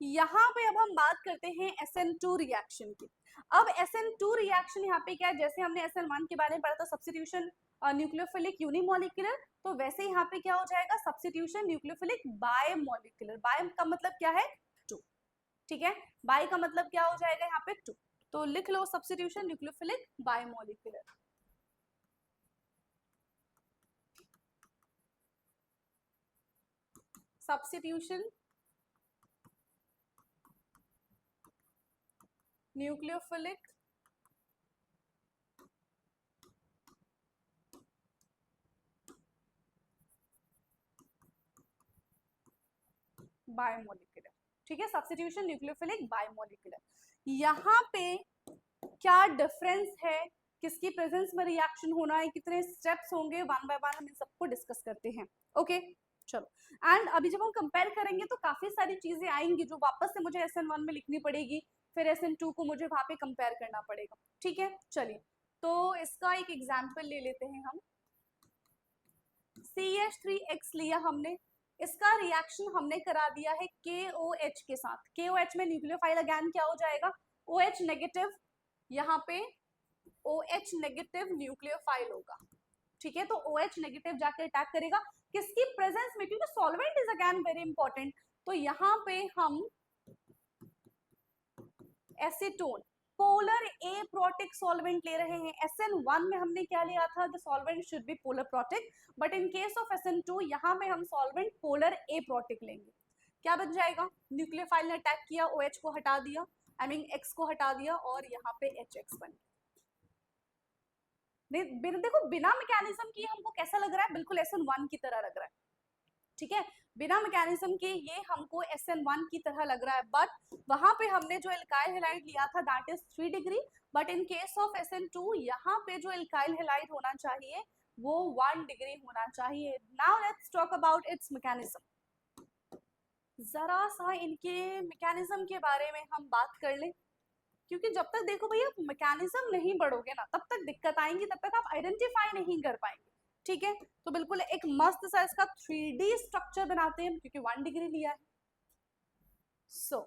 यहाँ पे अब हम बात करते हैं SN2 रिएक्शन की। अब SN2 रिएक्शन यहाँ पे क्या है, जैसे हमने SN1 के बारे में पढ़ा था सब्स्टिट्यूशन न्यूक्लियोफिलिक यूनिमोलिकुलर, तो वैसे यहाँ पे क्या हो जाएगा, सब्स्टिट्यूशन न्यूक्लियोफिलिक बायमोलिकुलर। बाय का मतलब क्या है, 2, ठीक है। बाय का मतलब क्या हो जाएगा यहाँ पे 2, तो लिख लो substitution nucleophilic bimolecular. Substitution nucleophilic biomolecular, ठीक है। Substitution nucleophilic biomolecular. यहाँ पे क्या डिफरेंस है, किसकी प्रेजेंस में रिएक्शन होना है, कितने स्टेप्स होंगे, वन बाय वन हम इन सबको डिस्कस करते हैं, ओके चलो। एंड अभी जब हम कंपेयर करेंगे तो काफी सारी चीजें आएंगी जो वापस से मुझे SN1 में लिखनी पड़ेगी, फिर SN2 को मुझे वहां पे कंपेयर करना पड़ेगा, ठीक है। चलिए तो इसका एक एग्जाम्पल ले लेते हैं हम। CH3X लिया हमने, इसका रिएक्शन हमने करा दिया है KOH के साथ। KOH में न्यूक्लियोफाइल अगेन क्या हो जाएगा, OH नेगेटिव, यहाँ पे OH नेगेटिव न्यूक्लियोफाइल होगा, ठीक है। तो OH नेगेटिव जाके अटैक करेगा, किसकी प्रेजेंस में, क्योंकि solvent is again very important. तो यहाँ पे हम एसीटोन पोलर एप्रोटिक सॉल्वेंट ले रहे हैं। SN1 में हमने क्या लिया था, the solvent should be polar protic, but in case of SN2 यहाँ पे हम सॉल्वेंट पोलर एप्रोटिक लेंगे। क्या बन जाएगा, न्यूक्लियोफाइल ने अटैक किया, OH को हटा दिया, आई मीन X को हटा दिया, और यहाँ पे HX बन गया। देखो बिना मैकेनिज्म की हमको कैसा लग रहा है, बिल्कुल SN1 की तरह लग रहा है, ठीक है, बिना मैकेनिज्म के ये हमको SN1 की तरह लग रहा है, बट वहां पे हमने जो एल्काइल हैलाइड लिया था that is 3 degree, but in case of SN2 यहाँ पे जो एल्काइल हैलाइड होना चाहिए वो 1 डिग्री होना चाहिए। Now let's talk about it's mechanism. जरा सा इनके मैकेनिज्म के बारे में हम बात कर लें, क्योंकि जब तक देखो भैया मैकेनिज्म नहीं पढ़ोगे ना तब तक दिक्कत आएंगी, तब तक आप आइडेंटिफाई नहीं कर पाएंगे, ठीक है। तो बिल्कुल एक मस्त सा इसका 3D स्ट्रक्चर बनाते हैं, क्योंकि 1 डिग्री लिया है। सो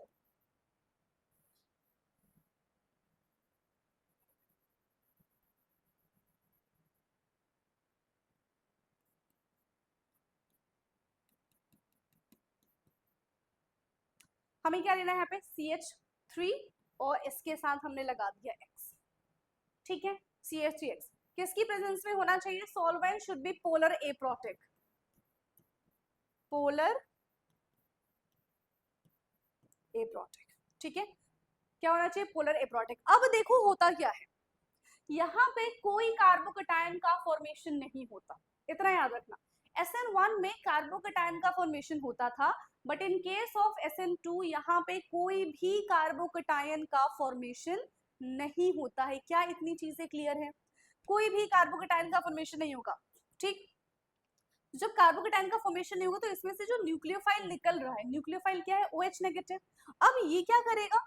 हमें क्या लेना है यहाँ पे, CH3 और इसके साथ हमने लगा दिया X, ठीक है, CH3X किसकी प्रेजेंस में होना चाहिए, solvent should be polar aprotic, polar aprotic, ठीक है, क्या होना चाहिए, पोलर एप्रोटिक। अब देखो होता क्या है, यहाँ पे कोई कार्बोकेटायन का फॉर्मेशन नहीं होता, इतना याद रखना। SN1 में कार्बोकेटायन का फॉर्मेशन होता था, but in case of SN2 यहाँ पे कोई भी कार्बोकेटायन का फॉर्मेशन नहीं होता है। क्या इतनी चीजें क्लियर है, कोई भी कार्बोकेटायन का फॉर्मेशन नहीं होगा, ठीक। जब कार्बोकेटायन का फॉर्मेशन नहीं होगा तो इसमें से जो न्यूक्लियोफाइल निकल रहा है, न्यूक्लियोफाइल क्या है, OH नेगेटिव। अब ये क्या करेगा,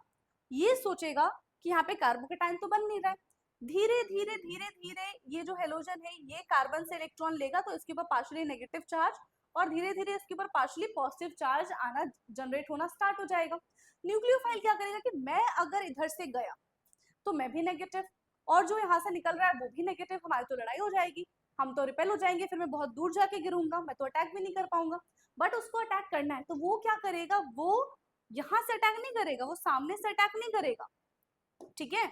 ये सोचेगा कि यहाँ पे कार्बोकेटायन तो बन नहीं रहा है, धीरे धीरे धीरे धीरे ये जो हेलोजन है ये कार्बन से इलेक्ट्रॉन लेगा, तो इसके ऊपर पार्शियली नेगेटिव चार्ज और धीरे धीरे इसके ऊपर पार्शियली पॉजिटिव चार्ज आना, जनरेट होना स्टार्ट हो जाएगा। न्यूक्लियोफाइल क्या करेगा कि मैं अगर इधर से गया तो मैं भी नेगेटिव, और जो यहाँ से निकल रहा है वो भी नेगेटिव, हमारी तो लड़ाई हो जाएगी, हम तो रिपेल हो जाएंगे, फिर मैं बहुत दूर जाके गिरूंगा, मैं तो अटैक भी नहीं कर पाऊंगा। बट उसको अटैक करना है तो वो क्या करेगा, वो यहाँ से अटैक नहीं करेगा, वो सामने से अटैक नहीं करेगा, ठीक है।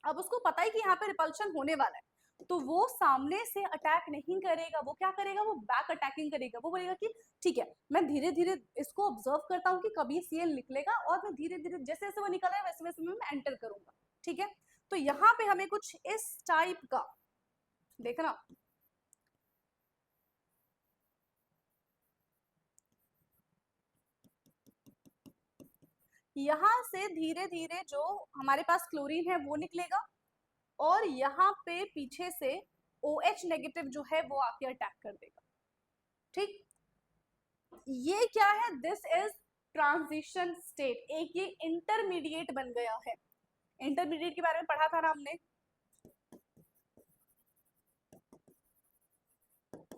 अब उसको पता है कि यहाँ पे रिपल्शन होने वाला है, तो वो सामने से अटैक नहीं करेगा, वो क्या करेगा, वो बैक अटैकिंग करेगा। वो बोलेगा कि ठीक है मैं धीरे धीरे इसको ऑब्जर्व करता हूँ कि कभी Cl निकलेगा, और मैं धीरे धीरे जैसे जैसे वो निकल रहा है वैसे वैसे मैं एंटर करूंगा, ठीक है। तो यहाँ पे हमें कुछ इस टाइप का देखना, यहाँ से धीरे धीरे जो हमारे पास क्लोरीन है वो निकलेगा, और यहाँ पे पीछे से OH नेगेटिव जो है वो आके अटैक कर देगा, ठीक। ये क्या है, दिस इज ट्रांजिशन स्टेट, एक ये इंटरमीडिएट बन गया है। इंटरमीडिएट के बारे में पढ़ा था ना हमने,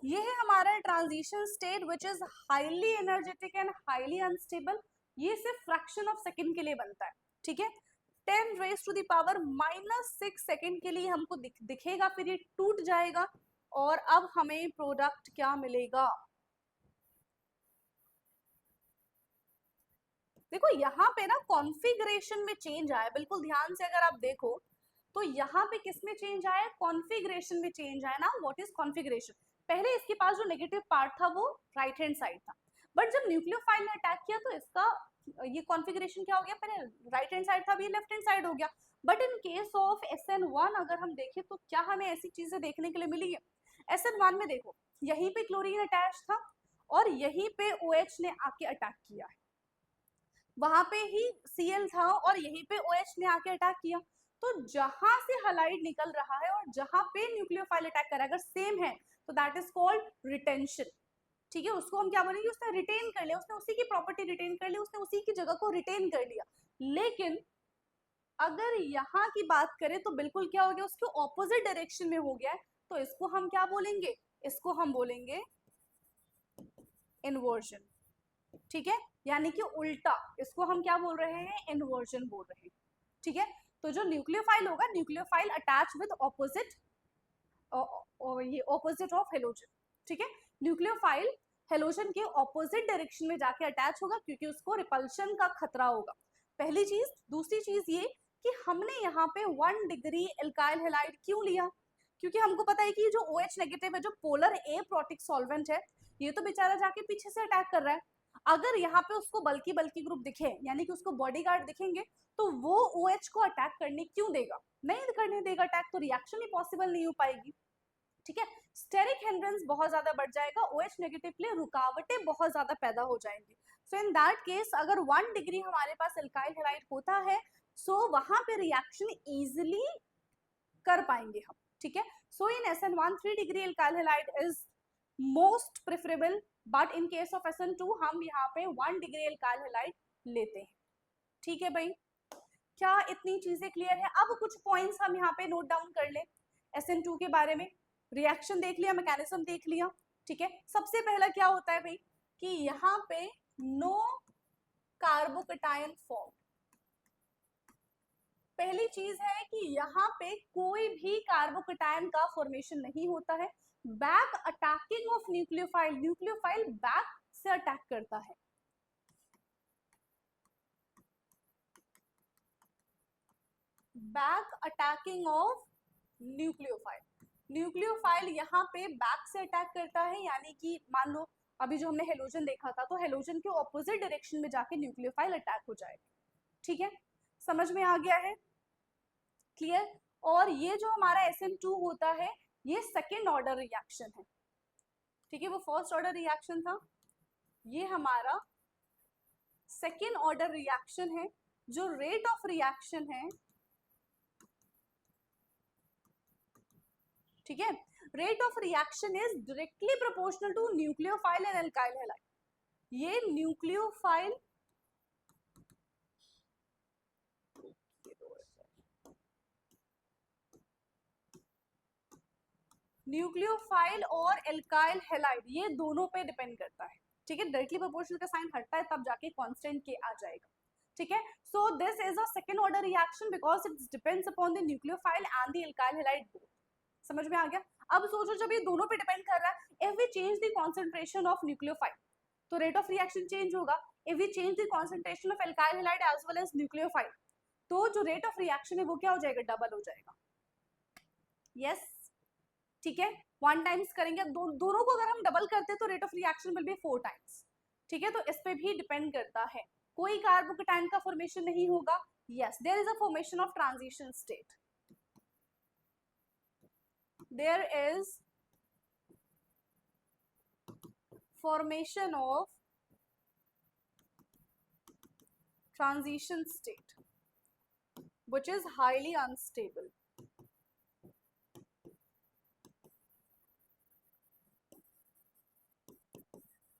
ये है हमारा transition state which is highly energetic and highly unstable. ये सिर्फ फ्रैक्शन ऑफ सेकंड के लिए बनता है, ठीक है। 10 raise to the power -6 second के लिए हमको दिखेगा, फिर ये टूट जाएगा, और अब हमें प्रोडक्ट क्या मिलेगा, देखो यहाँ पे ना कॉन्फ़िगरेशन में चेंज आया, बिल्कुल ध्यान से अगर आप देखो तो यहाँ पे किस में चेंज आया, कॉन्फ़िगरेशन में चेंज आया ना। व्हाट इज कॉन्फ़िगरेशन, पहले इसके पास जो नेगेटिव पार्ट था वो राइट हैंड साइड था, बट जब न्यूक्लियोफाइल ने अटैक किया तो इसका ये कॉन्फ़िगरेशन क्या हो गया, पहले राइट हैंड साइड था, अभी लेफ्ट हैंड साइड हो गया। But in case of SN1 अगर हम देखें तो क्या हमें ऐसी चीजें देखने के लिए मिली है। SN1 में देखो यहीं पे क्लोरीन अटैच था और यहीं पे OH ने आके अटैक किया है, वहां पे ही Cl था और यहीं पे OH ने आके अटैक किया। तो जहां से हलाइड निकल रहा है और जहां पे न्यूक्लियोफाइल अटैक कर रहा है अगर सेम है तो दैट इज कॉल्ड रिटेंशन, ठीक है। उसको हम क्या बोलेंगे, उसने रिटेन कर लिया, उसने उसी की प्रॉपर्टी रिटेन कर ली, उसने उसी की जगह को रिटेन कर लिया। लेकिन अगर यहाँ की बात करें तो बिल्कुल क्या हो गया, उसके ऑपोजिट डायरेक्शन में हो गया है, तो इसको हम क्या बोलेंगे, इसको हम बोलेंगे इन्वर्जन, ठीक है, यानी कि उल्टा, इसको हम क्या बोल रहे हैं, इन्वर्जन बोल रहे हैं, ठीक है। तो जो न्यूक्लियोफाइल होगा, न्यूक्लियोफाइल अटैच विद ऑपोजिट, ये ऑपोजिट ऑफ हेलोजन, ठीक है। न्यूक्लियोफाइल हेलोजन के ऑपोजिट डायरेक्शन में जाके अटैच होगा क्योंकि उसको रिपल्शन का खतरा होगा, पहली चीज। दूसरी चीज ये कि हमने यहाँ पे 1 डिग्री एल्काइल हैलाइड क्यों लिया, क्योंकि हमको पता है कि जो OH नेगेटिव है, जो पोलर एप्रोटिक सॉल्वेंट है, ये तो बेचारा जाके पीछे से अटैक कर रहा है। अगर यहाँ पे उसको बल्कि बल्कि ग्रुप दिखे, यानी कि उसको बॉडीगार्ड दिखेंगे, तो वो OH को अटैक करने क्यों देगा, नहीं करने देगा अटैक, तो रिएक्शन ही पॉसिबल नहीं हो पाएगी। ठीक है, स्टेरिक हिंड्रेंस बहुत ज्यादा बढ़ जाएगा, OH नेगेटिव के लिए रुकावटें बहुत ज्यादा पैदा हो जाएंगी। सो इन दैट केस अगर 1 डिग्री हमारे पास एल्काइल हैलाइड होता है, सो वहां पे रिएक्शन इजीली कर पाएंगे हम। ठीक है, सो इन SN1 3 degree alkyl halide is most preferable, but in case of SN2 हम यहाँ पे 1 डिग्री एल्काइल हैलाइड लेते हैं। ठीक है भाई, क्या इतनी चीजें क्लियर है? अब कुछ पॉइंट्स हम यहाँ पे नोट डाउन कर लें SN2 के बारे में। रिएक्शन देख लिया, मैकेनिज्म देख लिया। ठीक है, सबसे पहला क्या होता है भाई कि यहाँ पे नो कार्बोकटायन फॉर्म। पहली चीज है कि यहाँ पे कोई भी कार्बोकटायन का फॉर्मेशन नहीं होता है। Back attacking of nucleophile, nucleophile back से अटैक करता है। Back attacking of nucleophile, nucleophile यहाँ पे बैक से अटैक करता है, यानी कि मान लो अभी जो हमने हेलोजन देखा था, तो हेलोजन के ऑपोजिट डायरेक्शन में जाके न्यूक्लियोफाइल अटैक हो जाएगा। ठीक है, समझ में आ गया है? क्लियर? और ये जो हमारा SN2 होता है, ये सेकेंड ऑर्डर रिएक्शन है। ठीक है, वो फर्स्ट ऑर्डर रिएक्शन था, ये हमारा सेकेंड ऑर्डर रिएक्शन है। जो रेट ऑफ रिएक्शन है, ठीक है, rate of reaction is directly proportional to nucleophile and alkyl halide. ये न्यूक्लियोफाइल न्यूक्लियोफाइल और एल्काइल हैलाइड, ये दोनों पे डिपेंड करता है। ठीक है, डायरेक्टली प्रोपोर्शनल का साइन हटता है तब जाके कांस्टेंट के आ जाएगा। ठीक है, सो this is a second order reaction because it depends upon the nucleophile and the alkyl halide both. समझ में आ गया? अब सोचो जब ये दोनों पे डिपेंड कर रहा है, if we change the concentration of nucleophile तो रेट ऑफ रिएक्शन चेंज होगा। If we change the concentration of alkyl halide as well as nucleophile, तो जो रेट ऑफ रिएक्शन है वो क्या हो जाएगा, डबल हो जाएगा। यस, ठीक है, 1 टाइम्स करेंगे, दोनों को अगर हम डबल करते हैं तो rate of reaction will be 4 times. ठीक है, तो इस पे भी डिपेंड करता है। कोई कार्बोकटायन का फॉर्मेशन नहीं होगा। Yes, there is a formation of transition state, there is formation of transition state which is highly unstable.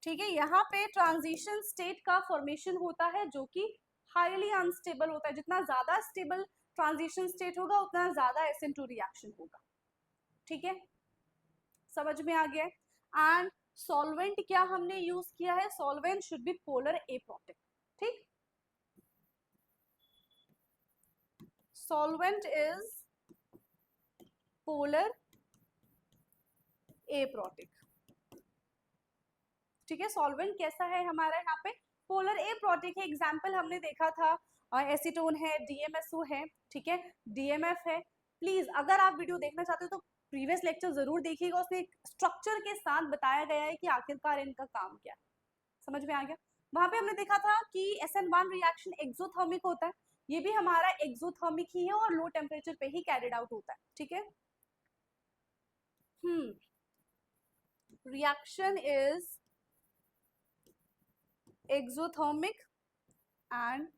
ठीक है, यहाँ पे ट्रांजिशन स्टेट का फॉर्मेशन होता है जो कि हाईली अनस्टेबल होता है। जितना ज्यादा स्टेबल ट्रांजिशन स्टेट होगा उतना ज्यादा SN2 रिएक्शन होगा। ठीक है, समझ में आ गया? एंड सॉल्वेंट क्या हमने यूज किया है, solvent should be polar aprotic. ठीक, सॉल्वेंट इज पोलर एप्रोटिक। ठीक है, सॉल्वेंट कैसा है हमारा यहाँ पे, पोलर एप्रोटिक है। एग्जाम्पल हमने देखा था, एसीटोन है, DMSO है, ठीक है, DMF है। प्लीज अगर आप वीडियो देखना चाहते हो तो प्रीवियस लेक्चर जरूर देखिएगा, उसमें स्ट्रक्चर के साथ बताया गया है कि आखिरकार इनका काम क्या है। समझ में आ गया? वहां पे हमने देखा था कि SN1 रिएक्शन एक्सोथर्मिक होता है, ये भी हमारा एक्सोथर्मिक ही है और लो टेम्परेचर पे ही कैरिड आउट होता है। ठीक है, reaction is exothermic and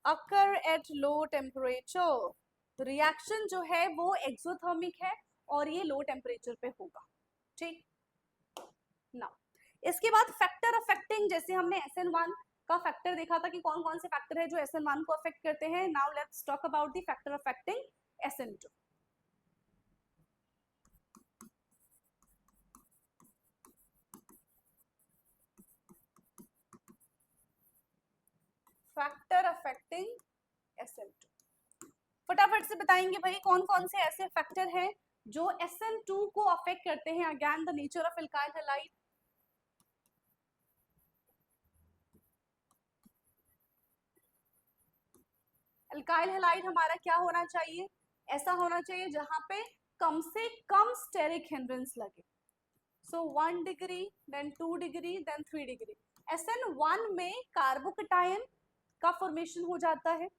occur at low temperature। Reaction जो है वो एक्सोथर्मिक है और ये लो टेम्परेचर पे होगा। ठीक ना, इसके बाद फैक्टर अफेक्टिंग, जैसे हमने SN1 का फैक्टर देखा था कि कौन कौन से फैक्टर है जो SN1 को अफेक्ट करते हैं। Now let's talk about the factor affecting SN2। Factor affecting SN2, फटाफट से बताएंगे भाई कौन कौन से ऐसे फैक्टर हैं जो SN2 को अफेक्ट करते हैं, again the nature of alkyl halide, alkyl halide हमारा क्या होना चाहिए, ऐसा होना चाहिए जहां पे कम से कम स्टेरिक हिंड्रेंस लगे। So 1 degree, then 2 degree, then 3 degree. SN1 में कार्बोकेटायन का फॉर्मेशन हो जाता है,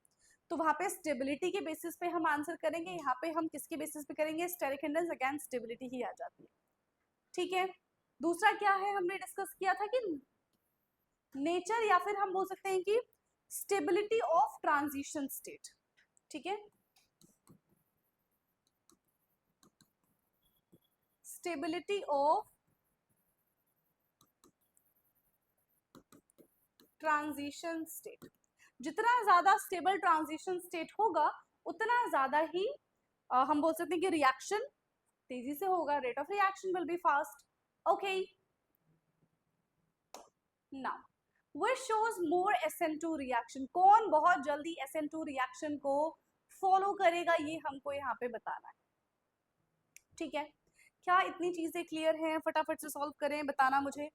तो वहां पे स्टेबिलिटी के बेसिस पे हम आंसर करेंगे, यहाँ पे हम किसके बेसिस पे करेंगे, स्टेरिक हिंड्रेंस, अगेन स्टेबिलिटी ही आ जाती है। ठीक है, दूसरा क्या है, हमने डिस्कस किया था कि नेचर या फिर हम बोल सकते हैं कि स्टेबिलिटी ऑफ ट्रांजिशन स्टेट। ठीक है, स्टेबिलिटी ऑफ ट्रांजिशन स्टेट, जितना ज्यादा स्टेबल ट्रांजिशन स्टेट होगा उतना ज्यादा ही हम बोल सकते हैं कि रिएक्शन तेजी से होगा, rate of reaction will be fast. Okay, now which shows more SN2 reaction, कौन बहुत जल्दी SN2 रिएक्शन को फॉलो करेगा, ये हमको यहाँ पे बताना है। ठीक है, क्या इतनी चीजें क्लियर हैं, फटाफट से सॉल्व करें, बताना मुझे।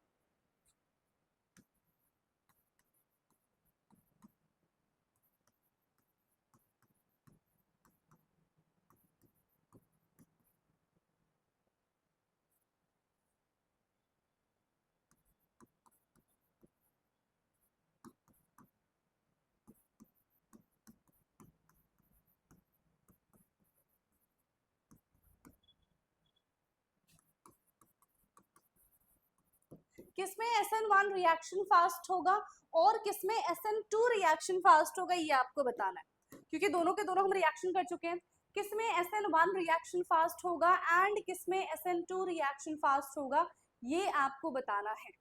किसमें SN1 रिएक्शन फास्ट होगा और किसमें SN2 रिएक्शन फास्ट होगा, ये आपको बताना है, क्योंकि दोनों के दोनों हम रिएक्शन कर चुके हैं। किसमें SN1 रिएक्शन फास्ट होगा एंड किसमें SN2 रिएक्शन फास्ट होगा, ये आपको बताना है।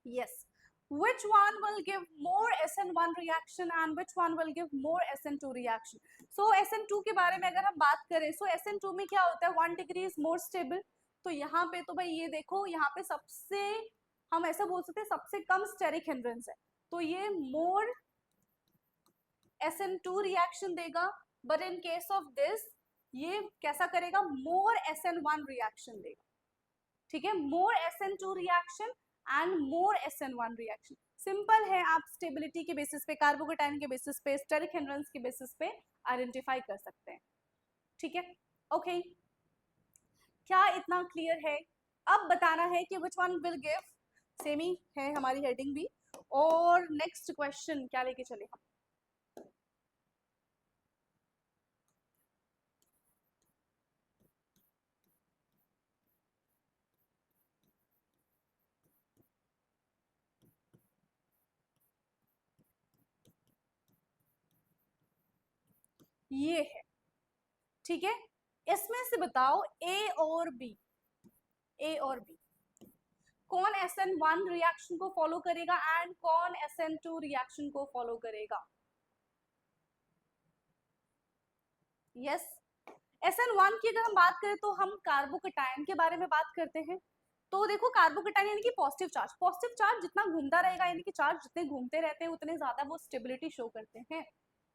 yes, which one will give more SN1 reaction and which one will give more SN2 reaction? so SN2 के बारे में अगर हम बात करें, so SN2 में क्या होता है, 1 डिग्री इज मोर स्टेबल, तो यहाँ पे तो भाई ये देखो, यहाँ पे सबसे हम ऐसा बोल सकते हैं सबसे कम स्टेरिक हिंड्रेंस है, तो ये मोर SN2 रिएक्शन देगा, but in case of this ये कैसा करेगा, मोर SN1 रिएक्शन देगा। ठीक है, मोर SN2 reaction and more SN1 reaction. Simple है, आप स्टेबिलिटी के बेसिस पे, कार्बोकेटाइन के बेसिस पे, स्टेरिक हिंड्रेंस के बेसिस पे आइडेंटिफाई कर सकते हैं। ठीक है, ओके, क्या इतना क्लियर है? अब बताना है कि which one will give, same ही है हमारी हेडिंग भी, और नेक्स्ट क्वेश्चन क्या लेके चले हम। ये है, ठीक है, इसमें से बताओ ए और बी, ए और बी कौन SN1 रिएक्शन को फॉलो करेगा एंड कौन SN2 रिएक्शन को फॉलो करेगा। यस, SN1 की अगर हम बात करें तो हम कार्बोकेटाइन के बारे में बात करते हैं, तो देखो कार्बोकेटाइन यानी कि पॉजिटिव चार्ज जितना घूमता रहेगा, यानी कि चार्ज जितने घूमते रहते हैं उतने ज्यादा वो स्टेबिलिटी शो करते हैं।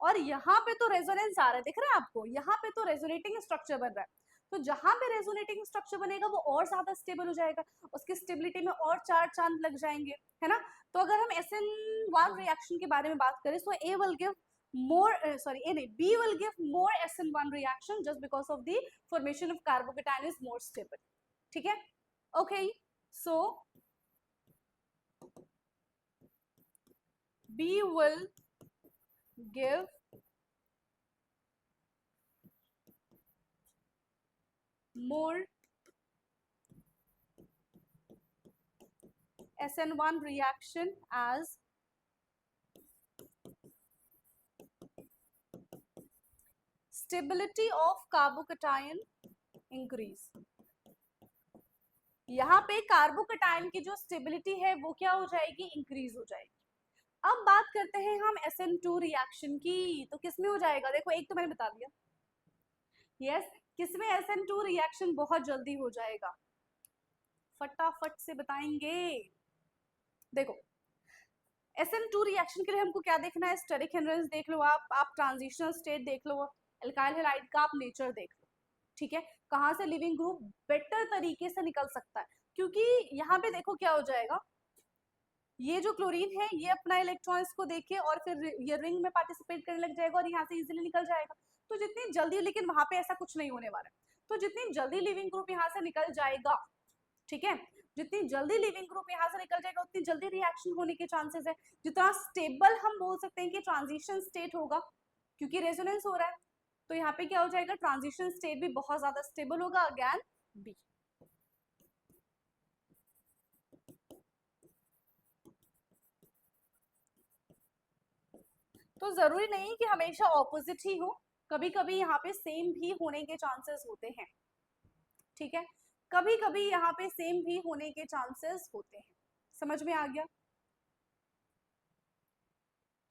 और यहाँ पे तो रेजोनेंस आ रहा है, दिख रहा है आपको, यहाँ पे तो रेजोनेटिंग स्ट्रक्चर बन रहा है, तो जहां पे रेजोनेटिंग स्ट्रक्चर बनेगा वो और ज्यादा स्टेबल हो जाएगा, उसकी स्टेबिलिटी में और चार चांद लग जाएंगे, है ना। तो अगर हम SN1 रिएक्शन के बारे में बात करें, तो A will give more A नहीं, B will give more SN1 reaction just because of the formation of carbocation is more stable. ठीक है, okay, so B will give more SN1 reaction as stability of carbocation increase. यहाँ पे carbocation की जो stability है वो क्या हो जाएगी, इंक्रीज हो जाएगी। अब बात करते हैं हम SN2 रिएक्शन की, तो किसमें हो जाएगा, देखो एक तो मैंने बता दिया, यस, किसमें SN2 रिएक्शन बहुत जल्दी हो जाएगा, फटाफट से बताएंगे। देखो SN2 रिएक्शन के लिए हमको क्या देखना है, स्टेरिक हिंड्रेंस देख लो आप ट्रांजिशनल स्टेट देख लो, एल्काइल हैलाइड का आप नेचर देख लो। ठीक है, कहाँ से लिविंग ग्रुप बेटर तरीके से निकल सकता है, क्योंकि यहाँ पे देखो क्या हो जाएगा, ये जो क्लोरीन है ये अपना इलेक्ट्रॉन्स को देखे और फिर ये रिंग में पार्टिसिपेट करने लग जाएगा और यहाँ से इजीली निकल जाएगा। तो जितनी जल्दी, लेकिन वहां पे ऐसा कुछ नहीं होने वाला है, तो जितनी जल्दी लिविंग ग्रुप यहाँ से निकल जाएगा, ठीक है, जितनी जल्दी लिविंग ग्रुप यहाँ से निकल जाएगा उतनी जल्दी रिएक्शन होने के चांसेस है। जितना स्टेबल हम बोल सकते हैं कि ट्रांजिशन स्टेट होगा, क्योंकि रेजोनेंस हो रहा है, तो यहाँ पे क्या हो जाएगा, ट्रांजिशन स्टेट भी बहुत ज्यादा स्टेबल होगा, अगेन बी। तो जरूरी नहीं कि हमेशा ऑपोजिट ही हो, कभी कभी यहाँ पे सेम भी होने के चांसेस होते हैं, ठीक है, कभी कभी यहाँ पे सेम भी होने के चांसेस होते हैं। समझ में आ गया?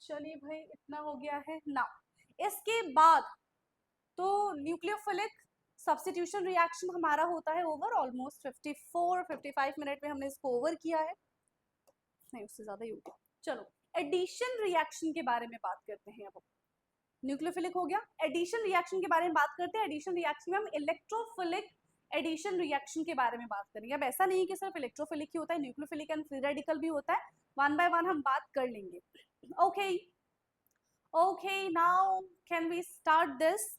चलिए भाई, इतना हो गया है ना। इसके बाद तो न्यूक्लियोफिलिक सब्स्टिट्यूशन रिएक्शन हमारा होता है ओवर ऑलमोस्ट 54-55 मिनट में हमने इसको ओवर किया है, नहीं उससे ज्यादा ही हो गया। चलो एडिशन रिएक्शन के बारे में बात करते हैं। अब न्यूक्लियोफिलिक हो गया, एडिशन रिएक्शन के बारे में बात करते हैं। एडिशन रिएक्शन में हम इलेक्ट्रोफिलिक एडिशन रिएक्शन के बारे में बात करेंगे। अब ऐसा नहीं कि सिर्फ इलेक्ट्रोफिलिक ही होता है, न्यूक्लियोफिलिक एंड फ्री रेडिकल भी होता है, वन बाय वन हम बात कर लेंगे। Okay okay, now can we start this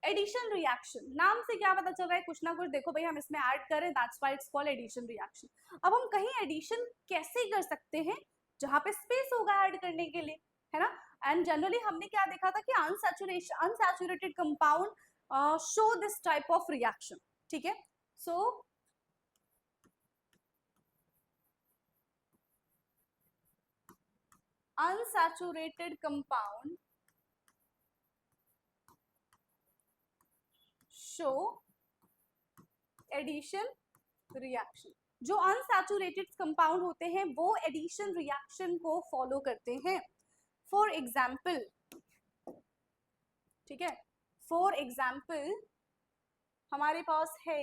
addition reaction. नाम से क्या पता चल रहा है, कुछ ना कुछ देखो भाई हम इसमें ऐड करें, that's why it's called addition reaction. अब हम कहीं एडिशन कैसे कर सकते हैं जहां पे स्पेस होगा ऐड करने के लिए, है ना। एंड जनरली हमने क्या देखा था कि unsaturated compound show this type of reaction, ठीक है। So unsaturated compound show addition reaction. जो अनसैचुरेटेड कंपाउंड होते हैं वो एडिशन रिएक्शन को फॉलो करते हैं। फॉर एग्जाम्पल, ठीक है, फॉर एग्जाम्पल हमारे पास है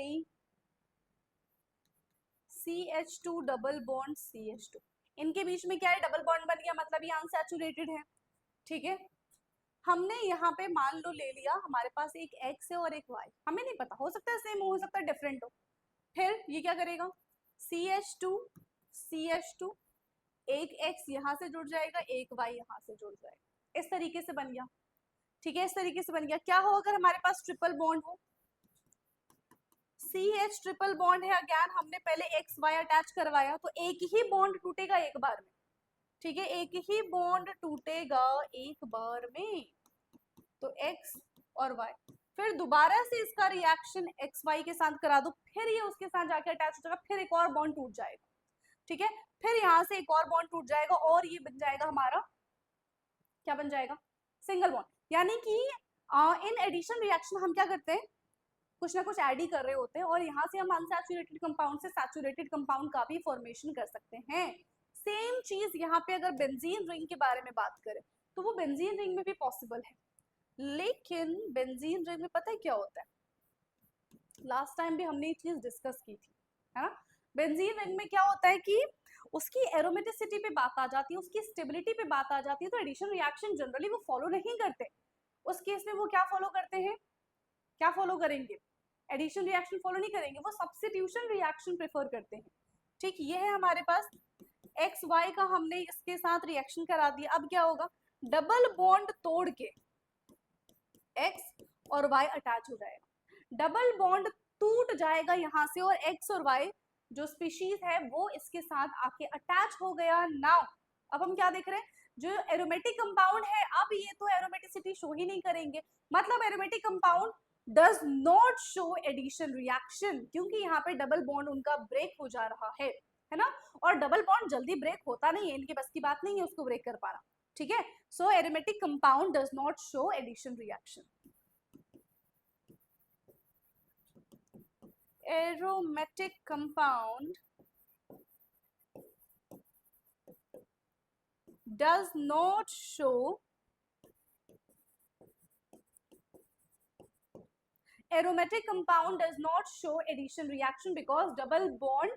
CH2 डबल बॉन्ड CH2, इनके बीच में क्या है, डबल बॉन्ड बन गया, मतलब ये अनसैचुरेटेड है, ठीक है। हमने यहाँ पे मान लो ले लिया हमारे पास एक X है और एक Y, हमें नहीं पता, हो सकता है सेम हो सकता है डिफरेंट हो। फिर ये क्या करेगा, CH2 CH2, एक X यहाँ से जुड़ जाएगा, एक Y यहाँ से जुड़ जाएगा, इस तरीके से बन गया, ठीक है, इस तरीके से बन गया। क्या हो अगर हमारे पास ट्रिपल बॉन्ड हो, CH ट्रिपल बॉन्ड है, अगेन हमने पहले XY अटैच करवाया, तो एक ही बॉन्ड टूटेगा एक बार में, ठीक है, एक ही बॉन्ड टूटेगा एक बार में, तो X और Y। फिर दोबारा से इसका रिएक्शन XY के साथ करा दो, फिर ये उसके साथ जाके अटैच हो जाएगा, फिर एक और बॉन्ड टूट जाएगा, ठीक है, फिर यहाँ से एक और बॉन्ड टूट जाएगा और ये बन जाएगा हमारा, क्या बन जाएगा, सिंगल बॉन्ड। यानी कि इन एडिशन रिएक्शन हम क्या करते हैं, कुछ ना कुछ ऐड ही कर रहे होते हैं और यहाँ से हम अनसैचुरेटेड कंपाउंड से सैचुरेटेड कंपाउंड का भी फॉर्मेशन कर सकते हैं। सेम चीज यहाँ पे अगर बेंजीन रिंग के बारे में बात करें तो वो बेंजीन रिंग में भी पॉसिबल है, लेकिन बेंजीन रिंग में पता है क्या होता है, लास्ट टाइम भी हमने ये चीज डिस्कस की थी, है ना। बेंजीन रिंग में क्या होता है कि उसकी एरोमेटिसिटी पे बात आ जाती है, उसकी स्टेबिलिटी पे बात आ जाती है, तो एडिशन रिएक्शन जनरली वो फॉलो नहीं करते। उस केस में वो क्या फॉलो करते हैं, क्या फॉलो करेंगे, एडिशन रिएक्शन फॉलो नहीं करेंगे, वो सब्स्टिट्यूशन रिएक्शन प्रेफर करते हैं, ठीक। ये है हमारे पास एक्स वाई का, हमने इसके साथ रिएक्शन करा दिया। अब क्या होगा, डबल बॉन्ड तोड़ के एक्स और वाई अटैच हो जाएगा, डबल बॉन्ड टूट जाएगा यहाँ से और एक्स और वाई जो स्पीशीज है वो इसके साथ आके अटैच हो गया। नाउ अब हम क्या देख रहे हैं, जो एरोमेटिक कंपाउंड है, अब ये तो एरोमेटिसिटी शो ही नहीं करेंगे, मतलब aromatic compound does not show addition reaction, क्योंकि यहाँ पे डबल बॉन्ड उनका ब्रेक हो जा रहा है ना, और डबल बॉन्ड जल्दी ब्रेक होता नहीं है, इनके बस की बात नहीं है उसको ब्रेक कर पाना, ठीक है। So aromatic compound does not show addition reaction. aromatic compound does not show addition reaction because double bond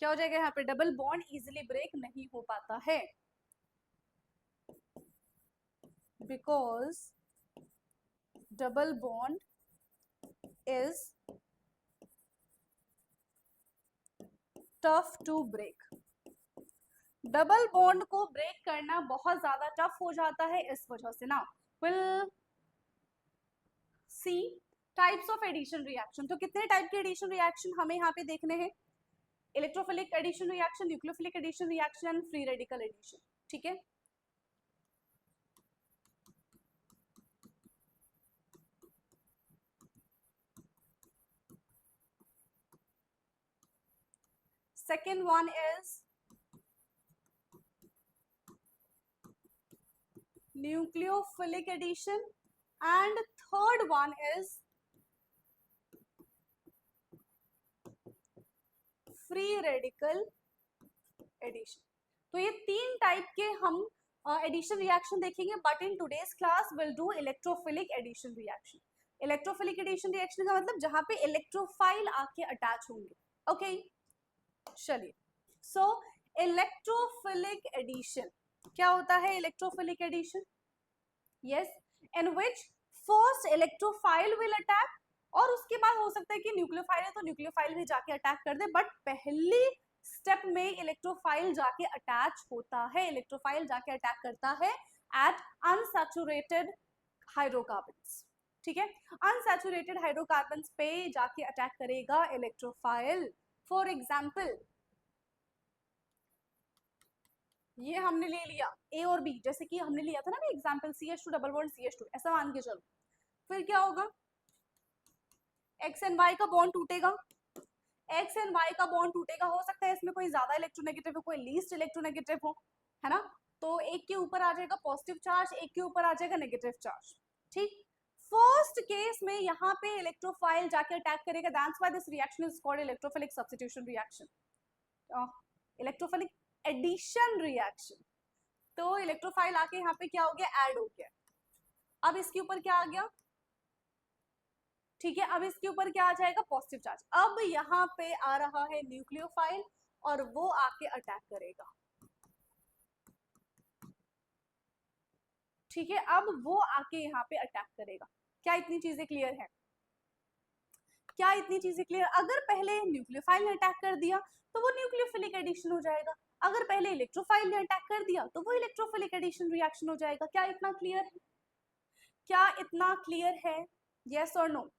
क्या हो जाएगा, यहाँ पे डबल बॉन्ड इजिली ब्रेक नहीं हो पाता है, because double bond is tough to break. Double bond को ब्रेक करना बहुत ज्यादा टफ हो जाता है इस वजह से ना. Will see types of addition reaction. तो कितने टाइप के एडिशन रिएक्शन हमें यहाँ पे देखने हैं? Electrophilic addition reaction, nucleophilic addition reaction and free radical addition. ठीक है. Second one is nucleophilic addition and third one is free radical addition. तो ये तीन टाइप के हम एडिशन रिएक्शन देखेंगे, but in today's class will do electrophilic addition reaction. Electrophilic addition reaction का मतलब जहां पे इलेक्ट्रोफाइल आके अटैच होंगे. ओके, चलिए. सो इलेक्ट्रोफिलिक एडिशन क्या होता है? Electrophilic addition, yes, in which first electrophile will attack, और उसके बाद हो सकता है कि न्यूक्लियोफाइल है तो न्यूक्लियोफाइल भी जाके अटैक कर दे, बट पहली स्टेप में इलेक्ट्रोफाइल जाके अटैच होता है, इलेक्ट्रोफाइल जाके अटैक करता है एट अनसैचुरेटेड हाइड्रोकार्बन्स. ठीक है, अनसैचुरेटेड हाइड्रोकार्बन्स पे जाके अटैक करेगा इलेक्ट्रोफाइल. फॉर एग्जाम्पल, ये हमने ले लिया ए और बी, जैसे कि हमने लिया था ना example CH2 double bond CH2, ऐसा मान के चलो. फिर क्या होगा? एक्स एंड वाई का बॉन्ड टूटेगा, एक्स एंड वाई का बॉन्ड टूटेगा. हो सकता है इसमें कोई ज्यादा इलेक्ट्रोनेगेटिव हो, कोई लीस्ट इलेक्ट्रोनेगेटिव हो, है ना. तो एक के ऊपर आ जाएगा पॉजिटिव चार्ज, एक के ऊपर आ जाएगा नेगेटिव चार्ज. ठीक. फर्स्ट केस में यहाँ पे इलेक्ट्रोफाइल जाके अटैक करेगा. That's why this reaction is called electrophilic substitution reaction, electrophilic addition reaction. तो इलेक्ट्रोफाइल आके यहाँ पे क्या हो गया? ऐड हो गया. अब इसके ऊपर क्या आ गया? ठीक है, अब इसके ऊपर क्या आ जाएगा? Positive charge. अब यहाँ पे आ रहा है न्यूक्लियोफाइल और वो आके अटैक करेगा. ठीक है, अब वो आके यहाँ पे अटैक करेगा. क्या इतनी चीजें क्लियर है? क्या इतनी चीजें क्लियर? अगर पहले न्यूक्लियोफाइल ने अटैक कर दिया तो वो न्यूक्लियोफिलिक एडिशन हो जाएगा. अगर पहले इलेक्ट्रोफाइल ने अटैक कर दिया तो वो इलेक्ट्रोफिलिक एडिशन रिएक्शन हो जाएगा. क्या इतना क्लियर है? क्या इतना क्लियर है? यस और नो?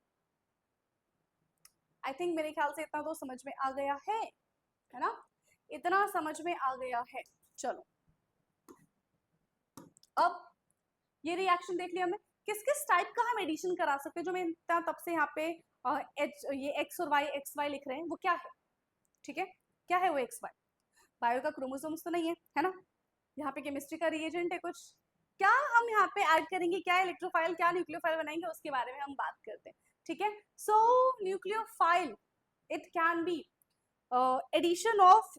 आई थिंक मेरे ख्याल से इतना तो समझ में आ गया है ना. इतना समझ में आ गया है. चलो, अब ये रिएक्शन देख लिया हमने. किस किस टाइप का हम एडिशन करा सकते हैं? जो मैं इतना तब से यहाँ पे ये एक्स और वाई, एक्स वाई लिख रहे हैं, वो क्या है? ठीक है, क्या है वो एक्स वाई? बायो का क्रोमोसोम्स तो नहीं है ना. यहाँ पे केमिस्ट्री का रिएजेंट है कुछ. क्या हम यहाँ पे ऐड करेंगे? क्या इलेक्ट्रोफाइल, क्या न्यूक्लियोफाइल बनाएंगे, उसके बारे में हम बात करते हैं. ठीक है. So nucleophile, it can be addition of,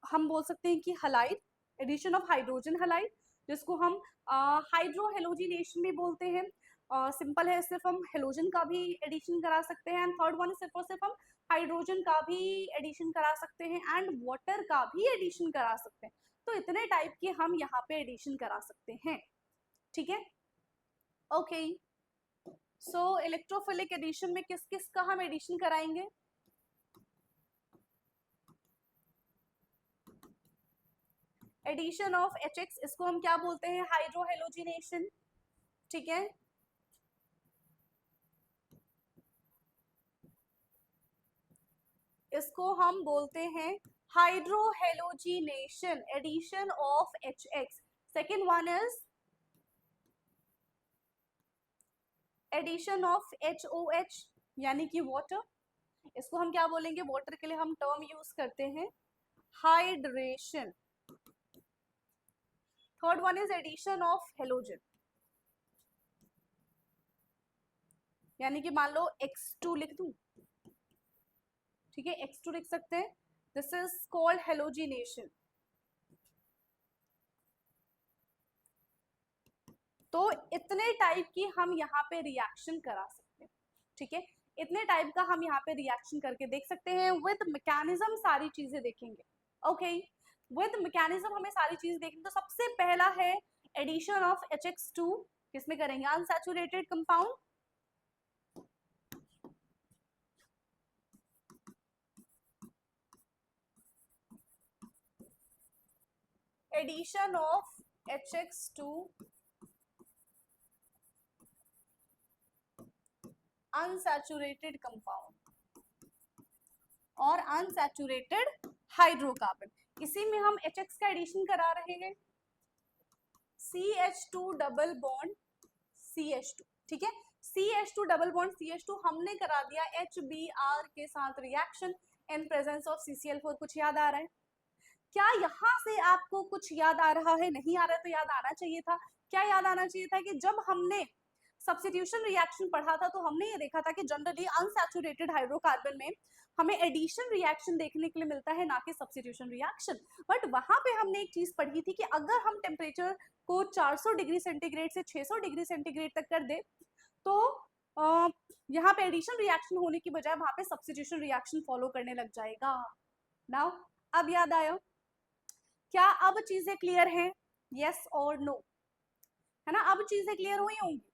हम बोल सकते हैं कि halide, addition of hydrogen halide, जिसको हम हाइड्रोहेलोजिनेशन भी बोलते हैं. सिंपल है, सिर्फ हम हेलोजन का भी एडिशन करा सकते हैं. एंड थर्ड वन सिर्फ और सिर्फ हम हाइड्रोजन का भी एडिशन करा सकते हैं एंड वाटर का भी एडिशन करा सकते हैं. तो इतने टाइप के हम यहाँ पे एडिशन करा सकते हैं. ठीक है, ओके. सो इलेक्ट्रोफिलिक एडिशन में किस किस का हम एडिशन कराएंगे? एडिशन ऑफ HX, इसको हम क्या बोलते हैं? हाइड्रोहेलोजिनेशन. ठीक है, इसको हम बोलते हैं hydrohalogenation, addition of HX. Second one is addition of HOH, यानी कि वाटर. इसको हम क्या बोलेंगे? वाटर के लिए हम टर्म यूज करते हैं hydration. Third one is addition of halogen, यानी कि मान लो X2 लिख दूं. ठीक है, X2 लिख सकते हैं. This is called halogenation. तो इतने टाइप की हम यहाँ पे रिएक्शन करा सकते हैं. ठीक है, इतने टाइप का हम यहाँ पे रिएक्शन करके देख सकते हैं. विद मैकेनिज्म सारी चीजें देखेंगे. ओके, विद मैकेनिज्म हमें सारी चीजें देखेंगे. तो सबसे पहला है एडिशन ऑफ HX2. किसमें करेंगे? Unsaturated compound. Addition of HX2 unsaturated compound और अनसैचुरेटेड हाइड्रोकार्बन, इसी में हम HX का एडिशन करा रहे हैं, CH2 डबल बॉन्ड CH2, ठीक है। CH2 डबल बॉन्ड CH2 हमने करा दिया HBr के साथ reaction in presence of CCl4। कुछ याद आ रहा है क्या? यहाँ से आपको कुछ याद आ रहा है? नहीं आ रहा है तो याद आना चाहिए था। क्या याद आना चाहिए था कि जब हमने सब्स्टिट्यूशन रिएक्शन पढ़ा था तो हमने ये देखा था कि जनरली अनसैचुरेटेड हाइड्रोकार्बन में हमें एडिशन रिएक्शन देखने के लिए मिलता है, ना कि सब्स्टिट्यूशन रिएक्शन। बट वहां पे हमने एक चीज पढ़ी थी कि अगर हम टेम्परेचर को 400 डिग्री सेंटीग्रेड से 600 डिग्री सेंटीग्रेड तक कर दे तो यहाँ पे एडिशन रिएक्शन होने की बजाय वहां पे सब्स्टिट्यूशन रिएक्शन फॉलो करने लग जाएगा। नाउ अब याद आया क्या? अब चीजें क्लियर हैं? यस और नो, है ना? अब चीजें क्लियर हुई होंगी।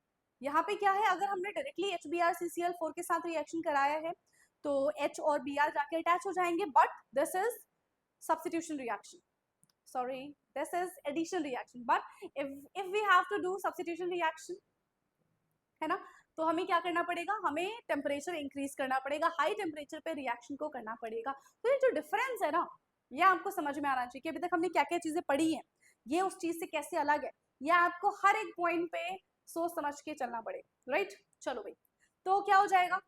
यहाँ पे क्या है, अगर हमने डायरेक्टली HBr CCl4 के साथ रिएक्शन कराया है तो H और Br जाके अटैच हो जाएंगे, but this is substitution reaction, sorry this is addition reaction, but if we have to do substitution reaction, है ना, तो हमें क्या करना पड़ेगा? हमें टेम्परेचर इंक्रीज करना पड़ेगा, हाई टेम्परेचर पे रिएक्शन को करना पड़ेगा। तो ये जो डिफरेंस है ना, ये आपको समझ में आना चाहिए कि अभी तक हमने क्या क्या चीजें पढ़ी हैं, ये उस चीज से कैसे अलग है, ये आपको हर एक पॉइंट पे सोच समझ के चलना पड़ेगा, राइट? चलो भाई, तो क्या हो जाएगा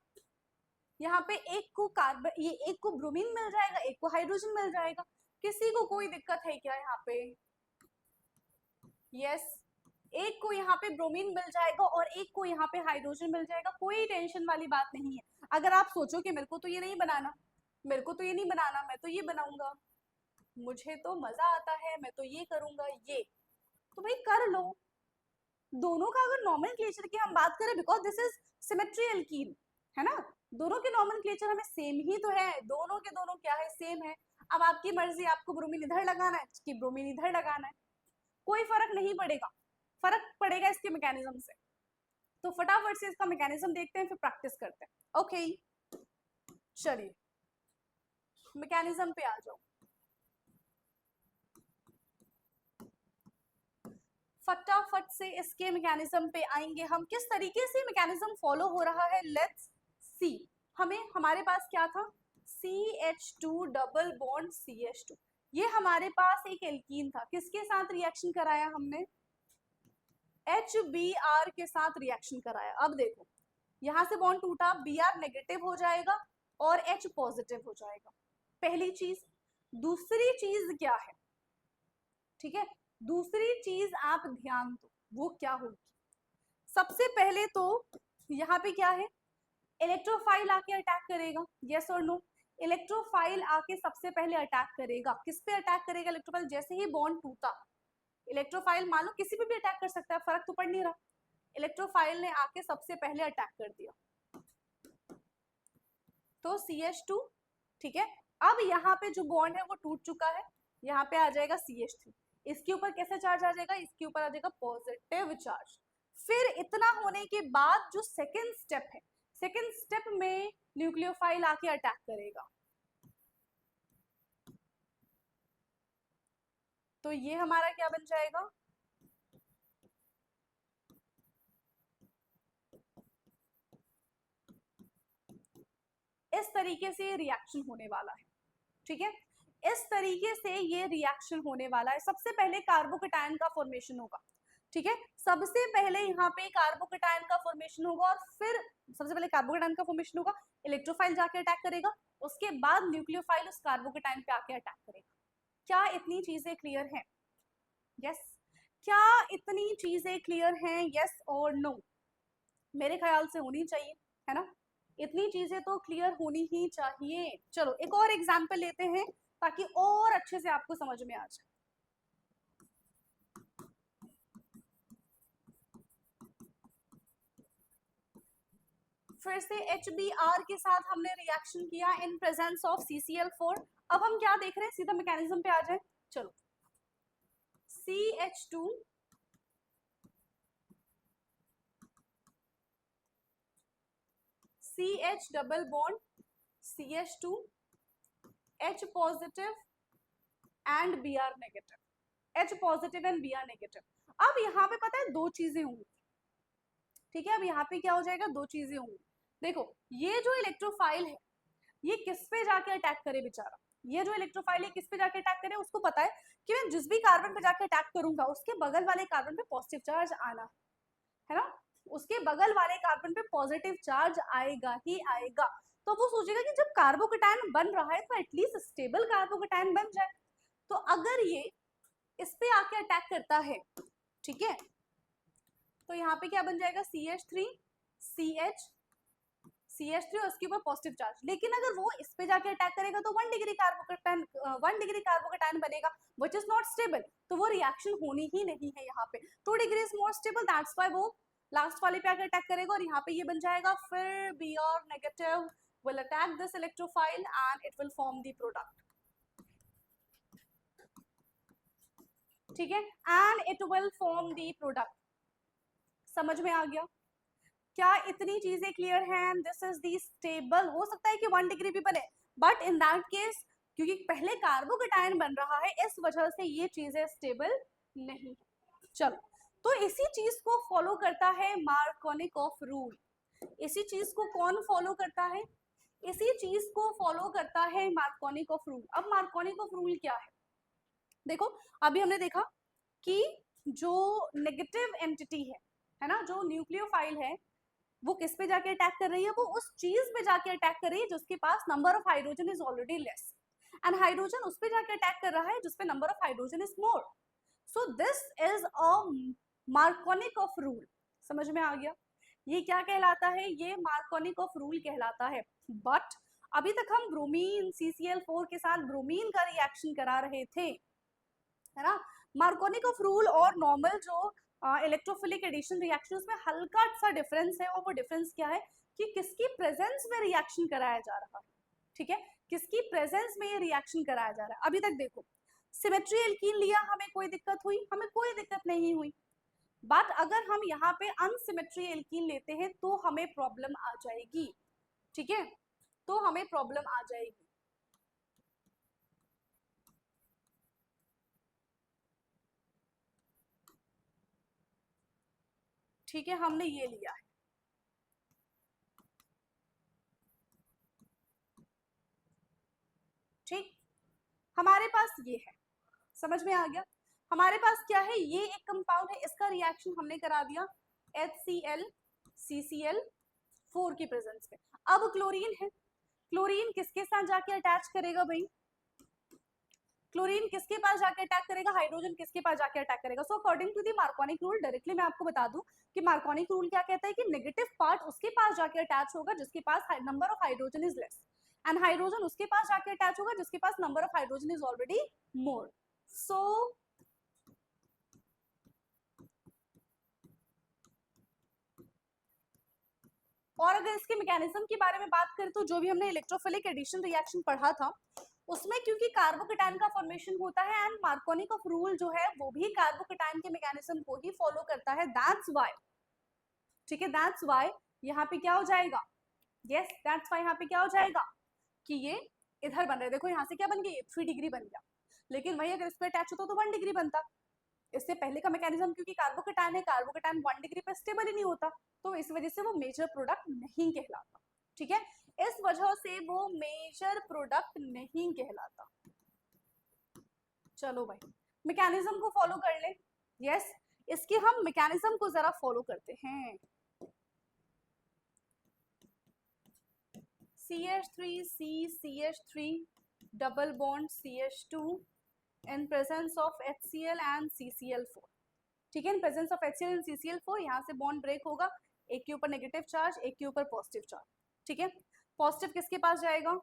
यहाँ पे? एक को कार्बन, ये एक को ब्रोमीन मिल जाएगा, एक को हाइड्रोजन मिल जाएगा। किसी को कोई दिक्कत है क्या यहाँ पे? यस, एक को यहाँ पे ब्रोमीन मिल जाएगा और एक को यहाँ पे हाइड्रोजन मिल जाएगा, कोई टेंशन वाली बात नहीं है। अगर आप सोचो कि मेरे को तो ये नहीं बनाना, मेरे को तो ये नहीं बनाना, मैं तो ये बनाऊंगा, मुझे तो मजा आता है, मैं तो ये करूंगा, ये तो भाई कर लो। दोनों का अगर नॉमेनक्लेचर की हम बात करें, because this is symmetry alkene, है ना, दोनों के नॉमेनक्लेचर हमें सेम ही तो है, दोनों के दोनों क्या है? सेम है। अब आपकी मर्जी, आपको ब्रोमीन इधर लगाना है कि ब्रोमीन इधर लगाना है, कोई फर्क नहीं पड़ेगा, फर्क पड़ेगा इसके मैकेनिज्म से। तो फटाफट से इसका मैकेनिज्म देखते हैं, फिर प्रैक्टिस करते हैं। ओके चलिए मैकेनिज्म पे आ जाओ, फटाफट से इसके मैकेनिज्म पे आएंगे हम। किस तरीके से मैकेनिज्म फॉलो हो रहा है, लेट्स सी। हमें, हमारे पास क्या था? CH2 डबल बॉन्ड CH2, ये हमारे पास एक एल्कीन था, किसके साथ रिएक्शन कराया हमने? HBr के साथ रिएक्शन कराया। अब देखो यहां से बॉन्ड टूटा, Br नेगेटिव हो जाएगा और H पॉजिटिव हो जाएगा, पहली चीज। दूसरी चीज क्या है? ठीक है, दूसरी चीज आप ध्यान दो, वो क्या होगी? सबसे पहले तो यहाँ पे क्या है? इलेक्ट्रोफाइल आके अटैक करेगा, यस और नो? इलेक्ट्रोफाइल आके सबसे पहले अटैक करेगा, किस पे अटैक करेगा इलेक्ट्रोफाइल? जैसे ही बॉन्ड टूटा, इलेक्ट्रोफाइल मान लो किसी पे भी अटैक कर सकता है, फर्क तो पड़ नहीं रहा, इलेक्ट्रोफाइल ने आके सबसे पहले अटैक कर दिया, तो CH2, ठीक है। अब यहाँ पे जो बॉन्ड है वो टूट चुका है, यहाँ पे आ जाएगा CH3, इसके ऊपर कैसा चार्ज आ जाएगा? इसके ऊपर आ जाएगा पॉजिटिव चार्ज। फिर इतना होने के बाद जो सेकेंड स्टेप है, सेकेंड स्टेप में न्यूक्लियोफाइल आके अटैक करेगा, तो ये हमारा क्या बन जाएगा? इस तरीके से रिएक्शन होने वाला है, ठीक है, इस तरीके से ये रिएक्शन होने वाला है। सबसे पहले कार्बोकेटायन का फॉर्मेशन होगा, ठीक है, सबसे पहले यहाँ पे कार्बोकेटायन का फॉर्मेशन होगा और फिर सबसे पहले कार्बोकेटायन का फॉर्मेशन होगा, इलेक्ट्रोफाइल जाके अटैक करेगा, उसके बाद न्यूक्लियोफाइल उस कार्बोकेटायन पे आके अटैक करेगा। क्या इतनी चीजें क्लियर हैं? यस, क्या इतनी चीजें क्लियर हैं? यस और नो? मेरे ख्याल से होनी चाहिए, है ना, इतनी चीजें तो क्लियर होनी ही चाहिए। चलो एक और एग्जाम्पल लेते हैं ताकि और अच्छे से आपको समझ में आ जाए। फिर से HBr के साथ हमने रिएक्शन किया इन प्रेजेंस ऑफ CCl4। अब हम क्या देख रहे हैं, सीधा मैकेनिज्म पे आ जाए। चलो CH2 CH double bond CH2 H positive and Br negative, H positive and Br negative. अब यहाँ पे पता है दो चीजें होंगी, ठीक है, अब यहाँ पे क्या हो जाएगा, दो चीजें होंगी। देखो ये जो इलेक्ट्रोफाइल है ये किस पे जाके अटैक करे बेचारा, ये जो इलेक्ट्रोफाइल है किस पे जाके अटैक करे, उसको पता है कि मैं जिस भी कार्बन पे जाके अटैक करूंगा उसके बगल वाले कार्बन पे पॉजिटिव चार्ज आना है ना, उसके बगल वाले कार्बन पे पॉजिटिव चार्ज आएगा ही आएगा। तो वो सोचेगा कि जब कार्बोकेटायन बन रहा है तो एटलीस्ट स्टेबल कार्बोकेटायन बन जाए। तो अगर ये इस पे आके अटैक करता है, ठीक है, तो यहाँ पे क्या बन जाएगा, CH3 CH CH3 और उसके ऊपर पॉजिटिव चार्ज। लेकिन अगर वो इस पे जाके अटैक करेगा तो 1 डिग्री कार्बोकेटायन बनेगा व्हिच इज नॉट स्टेबल, तो वो रिएक्शन होनी ही नहीं है यहाँ पे। 2 degree is more stable, that's why वो लास्ट वाले पे आके अटैक करेगा और यहाँ पे ये बन जाएगा, फिर Br negative will attack this electrophile and it will form the product, ठीक है, and it will form the product। समझ में आ गया? क्या इतनी चीजें क्लियर हैं? This is the stable. हो सकता है कि 1 डिग्री भी बने, बट इन दैट केस क्योंकि पहले कार्बोकेटायन बन रहा है इस वजह से ये चीजें स्टेबल नहीं। चलो, तो इसी चीज को फॉलो करता है मार्कोनिकॉफ रूल। इसी चीज को कौन फॉलो करता है? इसी चीज को फॉलो करता है मार्कोनिकॉफ रूल। अब मार्कोनिकॉफ रूल क्या है? देखो अभी हमने देखा कि जो नेगेटिव एंटिटी है ना, जो न्यूक्लियोफाइल है वो किस पे जाके अटैक कर रही है, वो उस चीज पे जाके अटैक कर रही है जिसके पास number of hydrogen is already less, and hydrogen उस पे जाके अटैक कर रहा है जिसपे number of hydrogen is more. So this is a Markovnikov rule. समझ में आ गया? ये क्या कहलाता है? ये मार्कोनिकॉफ रूल कहलाता है। बट अभी तक हम ब्रोमीन CCl4 के साथ ब्रोमीन का रिएक्शन करा रहे थे, है ना। मार्कोनिकॉफ रूल और नॉर्मल जो इलेक्ट्रोफिलिक एडिशन रिएक्शन उसमें हल्का सा डिफरेंस है, और वो डिफरेंस क्या है कि किसकी प्रेजेंस में रिएक्शन कराया जा रहा है, ठीक है, किसकी प्रेजेंस में ये रिएक्शन कराया जा रहा है। अभी तक देखो सिमेट्री एल्कीन लिया, हमें कोई दिक्कत हुई? हमें कोई दिक्कत नहीं हुई। बट अगर हम यहाँ पे अनसिमेट्री एल्कीन लेते हैं तो हमें प्रॉब्लम आ जाएगी, ठीक है, तो हमें प्रॉब्लम आ जाएगी। ठीक है, हमने ये लिया है, ठीक, हमारे पास ये है। समझ में आ गया? हमारे पास क्या है, ये एक कंपाउंड है, इसका रिएक्शन हमने करा दिया HCl CCl4 की प्रेजेंस में। अब क्लोरीन है, क्लोरीन किसके साथ जाके अटैच करेगा भाई? क्लोरीन किसके पास जाके अटैक करेगा? हाइड्रोजन किसके पास जाके अटैक करेगा? So according to the Markovnikov rule, directly मैं आपको बता दूं कि मार्कोनिक रूल क्या कहता है कि नेगेटिव पार्ट उसके पास जाके अटैच होगा जिसके पास number of hydrogen is less, and hydrogen उसके पास जाके अटैच होगा जिसके पास number of hydrogen is already more. So और अगर इसके मैकेनिज्म के बारे में बात करें तो जो भी हमने इलेक्ट्रोफिलिक एडिशन रिएक्शन पढ़ा था उसमें क्योंकि कार्बोकेटायन का फॉर्मेशन होता है एंड मार्कोनिकॉफ रूल जो है वो भी कार्बोकेटायन के मैकेनिज्म को ही फॉलो करता है, दैट्स व्हाई, ठीक है, दैट्स व्हाई यहाँ पे क्या हो जाएगा, यस दैट्स व्हाई यहाँ पे क्या हो जाएगा कि ये इधर बन रहा है। देखो यहाँ से क्या बन गया, 3 डिग्री बन गया, लेकिन वही अगर इस पे अटैच होता तो 1 डिग्री बनता। इससे पहले का मैकेनिज्म क्योंकि कार्बोकेटायन है, कार्बोकेटायन 1 डिग्री पे स्टेबल ही नहीं होता, तो इस वजह से वो मेजर प्रोडक्ट नहीं कहलाता, ठीक है, इस वजह से वो मेजर प्रोडक्ट नहीं कहलाता। चलो भाई मैकेनिज्म को फॉलो कर ले, यस इसके हम मैकेनिज्म को जरा फॉलो करते हैं। CH3C CH3 double bond CH2 in presence of HCl and CCl4, ठीक है, in presence of HCl and CCl4 यहाँ से बॉन्ड ब्रेक होगा, एक के ऊपर नेगेटिव चार्ज एक के ऊपर पॉजिटिव चार्ज, ठीक है, पॉजिटिव किसके पास जाएगा,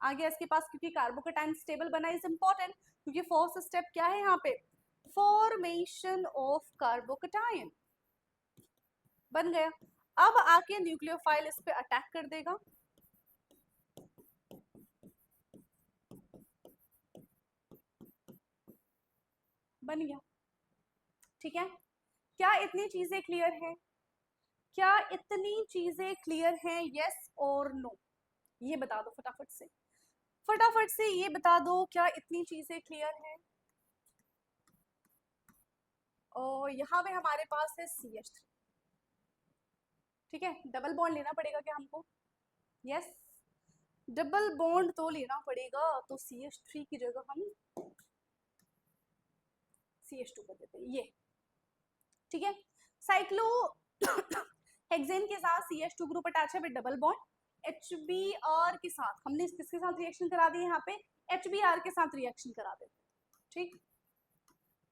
आ गया इसके पास, क्योंकि कार्बोकेटायन स्टेबल बना इज इंपॉर्टेंट, क्योंकि फर्स्ट स्टेप क्या है यहाँ पे, फॉर्मेशन ऑफ कार्बोकेटायन बन गया। अब आके न्यूक्लियोफाइल इस पे अटैक कर देगा, बन गया, ठीक है, क्या इतनी चीजें क्लियर है? क्या इतनी चीजें क्लियर हैं, यस और नो? ये बता दो फटाफट से, फटाफट से ये बता दो क्या इतनी चीजें क्लियर हैं? और यहाँ पे हमारे पास है CH3, ठीक है। डबल बॉन्ड लेना पड़ेगा क्या हमको? यस, डबल बॉन्ड तो लेना पड़ेगा, तो CH3 की जगह हम CH2 कर देते हैं, ये ठीक है। साइक्लो हेक्सेन के साथ CH2 ग्रुप अटैच है विद डबल बॉन्ड। HBr के साथ हमने किसके साथ रिएक्शन करा दी है यहाँ पे? HBr के साथ रिएक्शन करा देते हैं, ठीक।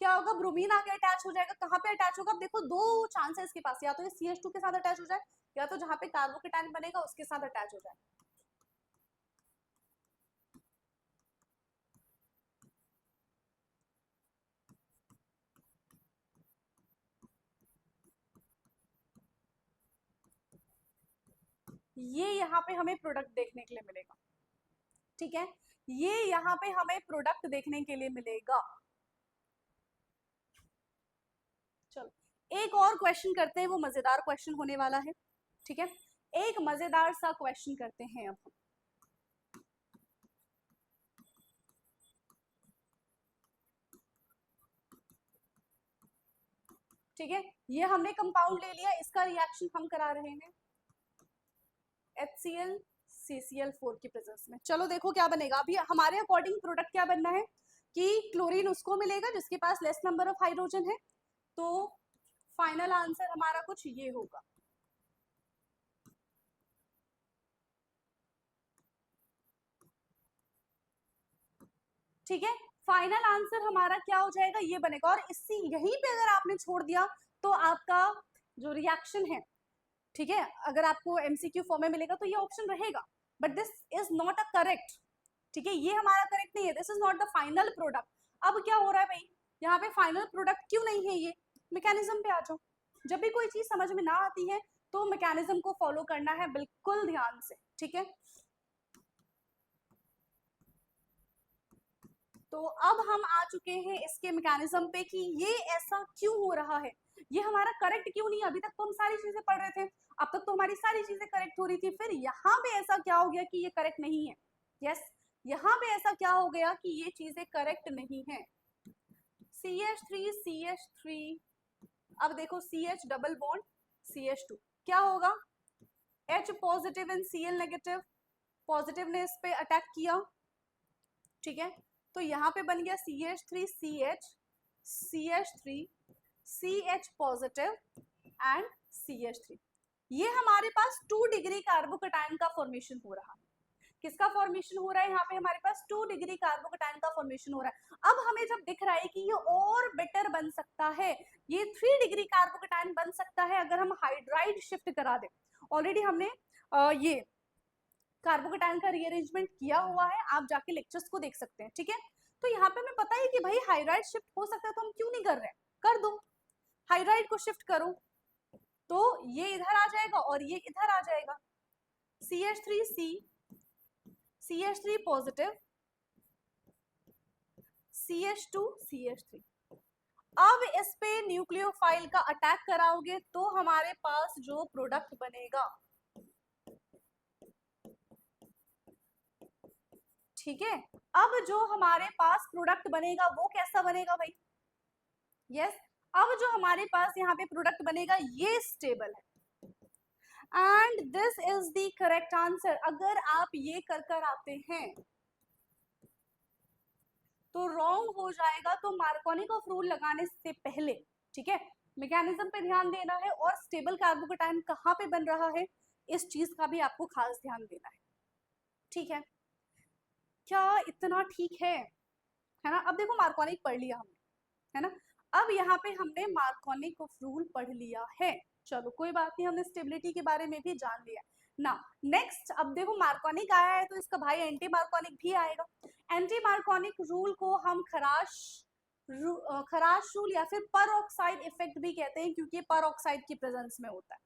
क्या होगा? ब्रोमीन आके अटैच हो जाएगा। कहाँ पे अटैच होगा? अब देखो दो चांसेस के पास, या तो ये CH2 के साथ अटैच हो जाए, या तो जहाँ पे कार्बोकेटाइन बनेगा उसके साथ अटैच हो जाए। ये यहाँ पे हमें प्रोडक्ट देखने के लिए मिलेगा, ठीक है। ये यहाँ पे हमें प्रोडक्ट देखने के लिए मिलेगा। चलो एक और क्वेश्चन करते हैं, वो मजेदार क्वेश्चन होने वाला है, ठीक है। एक मजेदार सा क्वेश्चन करते हैं अब हम। ठीक है, ये हमने कंपाउंड ले लिया, इसका रिएक्शन हम करा रहे हैं HCl CCl4 की प्रेजेंस में। चलो देखो क्या बनेगा। अभी हमारे अकॉर्डिंग प्रोडक्ट क्या बनना है कि क्लोरीन उसको मिलेगा जिसके पास लेस नंबर ऑफ हाइड्रोजन है, तो फाइनल आंसर हमारा कुछ ये होगा। ठीक है, फाइनल आंसर हमारा क्या हो जाएगा? ये बनेगा। और इसी यहीं पे अगर आपने छोड़ दिया तो आपका जो रिएक्शन है, ठीक है, अगर आपको MCQ फॉर्म में मिलेगा तो ये ऑप्शन रहेगा, but this is not a correct, ठीक है, ये हमारा करेक्ट नहीं है। This is not the final product. अब क्या हो रहा है भाई, यहाँ पे फाइनल प्रोडक्ट क्यों नहीं है? ये मैकेनिज्म पे आ जाओ। जब भी कोई चीज समझ में ना आती है तो मैकेनिज्म को फॉलो करना है बिल्कुल ध्यान से, ठीक है। तो अब हम आ चुके हैं इसके मैकेनिज्म पे कि ये ऐसा क्यों हो रहा है, ये हमारा करेक्ट क्यों नहीं है। अभी तक तो हम सारी चीजें पढ़ रहे थे, अब तक तो हमारी सारी चीजें करेक्ट हो रही थी, फिर यहाँ पे ऐसा क्या हो गया कि ये करेक्ट नहीं है? यस, यहाँ पे ऐसा क्या हो गया कि ये चीजें करेक्ट नहीं है। CH3 CH3, अब देखो CH डबल बॉन्ड CH2 क्या होगा? H positive and Cl negative, positive ने इस पे अटैक किया, ठीक है, तो यहाँ पे बन गया CH3 CH CH3 CH positive and CH3। ये हमारे पास 2 डिग्री कार्बोकेटाइन का फॉर्मेशन हो रहा है। किसका फॉर्मेशन हो रहा है? यहाँ पे हमारे पास 2 डिग्री कार्बोकेटाइन का फॉर्मेशन हो रहा है। अब हमें जब दिख रहा है कि ये और बेटर बन सकता है, ये 3 डिग्री कार्बोकेटाइन बन सकता है अगर हम हाइड्राइड शिफ्ट करा दें। ऑलरेडी हमने ये कार्बोकेटाइन का रीअरेंजमेंट किया हुआ है, आप जाके लेक्चर्स को देख सकते हैं, ठीक है। तो यहाँ पे हमें पता है कि भाई हाइड्राइड शिफ्ट हो सकता है, तो हम क्यों नहीं कर रहे हैं? कर दो, हाइड्राइड को शिफ्ट करो, तो ये इधर आ जाएगा और ये इधर आ जाएगा। CH3C CH3 positive CH2 CH3। अब इस पे न्यूक्लियोफाइल का अटैक कराओगे तो हमारे पास जो प्रोडक्ट बनेगा, ठीक है, अब जो हमारे पास प्रोडक्ट बनेगा वो कैसा बनेगा भाई? यस, अब जो हमारे पास यहाँ पे प्रोडक्ट बनेगा ये स्टेबल है, and this is the correct answer. अगर आप ये कर आते हैं तो रॉन्ग हो जाएगा, तो मार्कोनिकॉफ रूल लगाने से पहले, ठीक है, मैकेनिज्म पे ध्यान देना है और स्टेबल कार्बोकेटाइन कहाँ पे बन रहा है इस चीज का भी आपको खास ध्यान देना है, ठीक है। क्या इतना ठीक है ना? अब देखो मार्कोनिक पढ़ लिया हमने, है ना, अब यहाँ पे हमने मार्कोनिक रूल पढ़ लिया है, चलो कोई बात नहीं, हमने स्टेबिलिटी के बारे में भी जान लिया ना। नेक्स्ट, अब देखो मार्कोनिक आया है तो इसका भाई एंटी मार्कोनिक भी आएगा। एंटी मार्कोनिक रूल को हम खराश रूल या फिर पर ऑक्साइड इफेक्ट भी कहते हैं, क्योंकि पर ऑक्साइड की प्रेजेंस में होता है,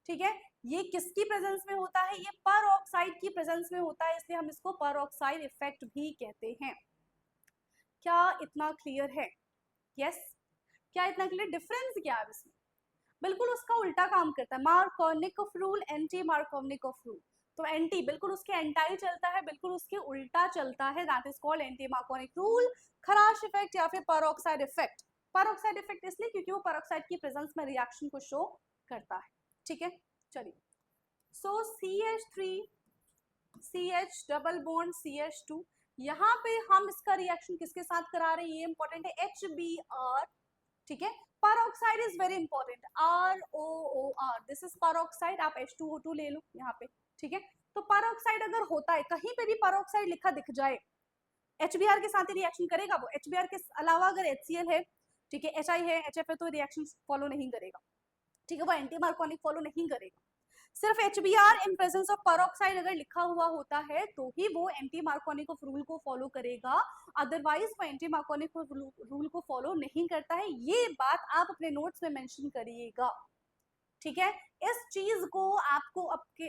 ठीक है। ये किसकी प्रेजेंस में होता है? ये पर ऑक्साइड की प्रेजेंस में होता है, इसलिए हम इसको पर ऑक्साइड इफेक्ट भी कहते हैं। क्या इतना क्लियर है? यस, क्या इतना क्लियर? डिफरेंस क्या है इसमें? बिल्कुल उसका उल्टा काम करता है। Markovnikov rule, anti Markovnikov rule, तो एंटी बिल्कुल उसके एंटाई चलता है, बिल्कुल उसके उल्टा चलता है, that is called anti Markovnikov rule, खराश इफेक्ट या फिर पर ऑक्साइड इफेक्ट। पर ऑक्साइड इफेक्ट इसलिए क्योंकि वो पर ऑक्साइड की प्रेजेंस में रिएक्शन को शो करता है, ठीक है। चलिए, सो CH3 CH double bond CH2, यहाँ पे हम इसका रिएक्शन किसके साथ करा रहे हैं, ये इंपॉर्टेंट है, HBr, ठीक है। पर oxide is very important, ROOR, this is पर ऑक्साइड, आप H2O2 ले लो यहाँ पे, ठीक है। तो पर ऑक्साइड अगर होता है, कहीं पे भी पर ऑक्साइड लिखा दिख जाए, HBr के साथ ही रिएक्शन करेगा वो, HBr के अलावा अगर HCl है, ठीक है, HI है, HF है, तो रिएक्शन फॉलो नहीं करेगा, ठीक है, वो एंटी मार्कोनिक फॉलो नहीं करेगा। सिर्फ HBr in presence of peroxide अगर लिखा हुआ होता है तो ही वो एंटी मार्कोनिक ऑफ रूल को फॉलो करेगा, अदरवाइज वो एंटी मार्कोनिक ऑफ रूल को फॉलो नहीं करता है। ये बात आप अपने नोट्स में मेंशन करिएगा, ठीक है, इस चीज को आपको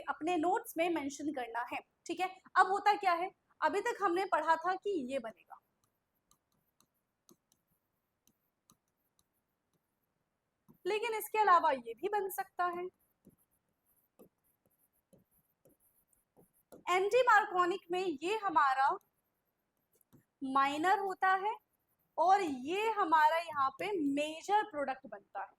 अपने नोट्स में मेंशन करना है, ठीक है। अब होता क्या है, अभी तक हमने पढ़ा था कि ये बनेगा, लेकिन इसके अलावा ये भी बन सकता है। एंटी मार्कोनिक में ये हमारा माइनर होता है और ये हमारा यहाँ पे मेजर प्रोडक्ट बनता है।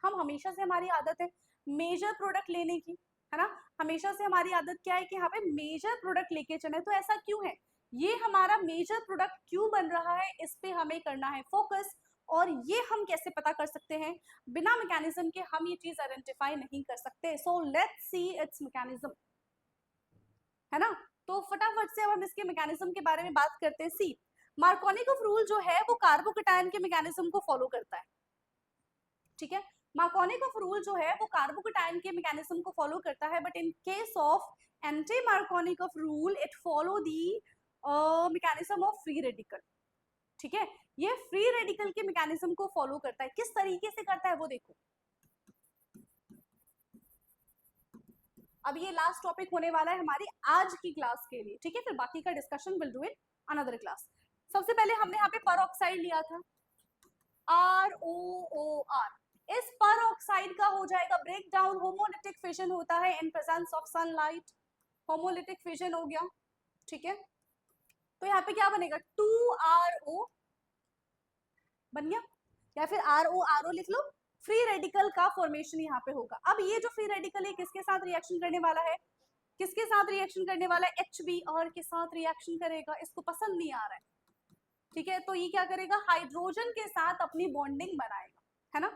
हम हमेशा से, हमारी आदत है मेजर प्रोडक्ट लेने की, है ना, हमेशा से हमारी आदत क्या है कि यहाँ पे मेजर प्रोडक्ट लेके चले। तो ऐसा क्यों है, ये हमारा मेजर प्रोडक्ट क्यों बन रहा है, इस पे हमें करना है फोकस। और ये हम कैसे पता कर सकते हैं, बिना मैकेनिज्म के हम ये चीज आइडेंटिफाई नहीं कर सकते। So let's see it's mechanism, है ना। तो फटाफट से अब हम इसके मैकेनिज्म के बारे में बात करते हैं। सी, मार्कोनिक ऑफ रूल जो है वो कार्बोकेटायन के मैकेनिज्म को फॉलो करता है, ठीक है। मार्कोनिक ऑफ रूल जो है वो कार्बोकेटायन के मैकेनिज्म को फॉलो करता है, but in case of anti Markovnikov of rule it follow the mechanism of free radical, ठीक है। ये फ्री रेडिकल के मैकेनिज्म को फॉलो करता है। किस तरीके से करता है वो देखो। अब ये लास्ट टॉपिक होने वाला है हमारी आज की क्लास के लिए, ठीक है, फिर बाकी का discussion will do in another class. सबसे पहले हमने यहाँ पे पर ऑक्साइड लिया था, ROOR, इस पर ऑक्साइड का हो जाएगा ब्रेक डाउन, होमोलिटिक फिजन होता है in presence of sunlight, homolytic fission हो गया, ठीक है। तो यहाँ पे क्या बनेगा, 2RO बन गया, या फिर RORO लिख लो, फ्री रेडिकल का फॉर्मेशन यहाँ पे होगा। अब ये जो फ्री रेडिकल है किसके साथ रिएक्शन करने वाला है, किसके साथ रिएक्शन करने वाला है, HBr के साथ रिएक्शन करेगा। इसको पसंद नहीं आ रहा है, ठीक है, तो ये क्या करेगा, हाइड्रोजन के साथ अपनी बॉन्डिंग बनाएगा, है ना।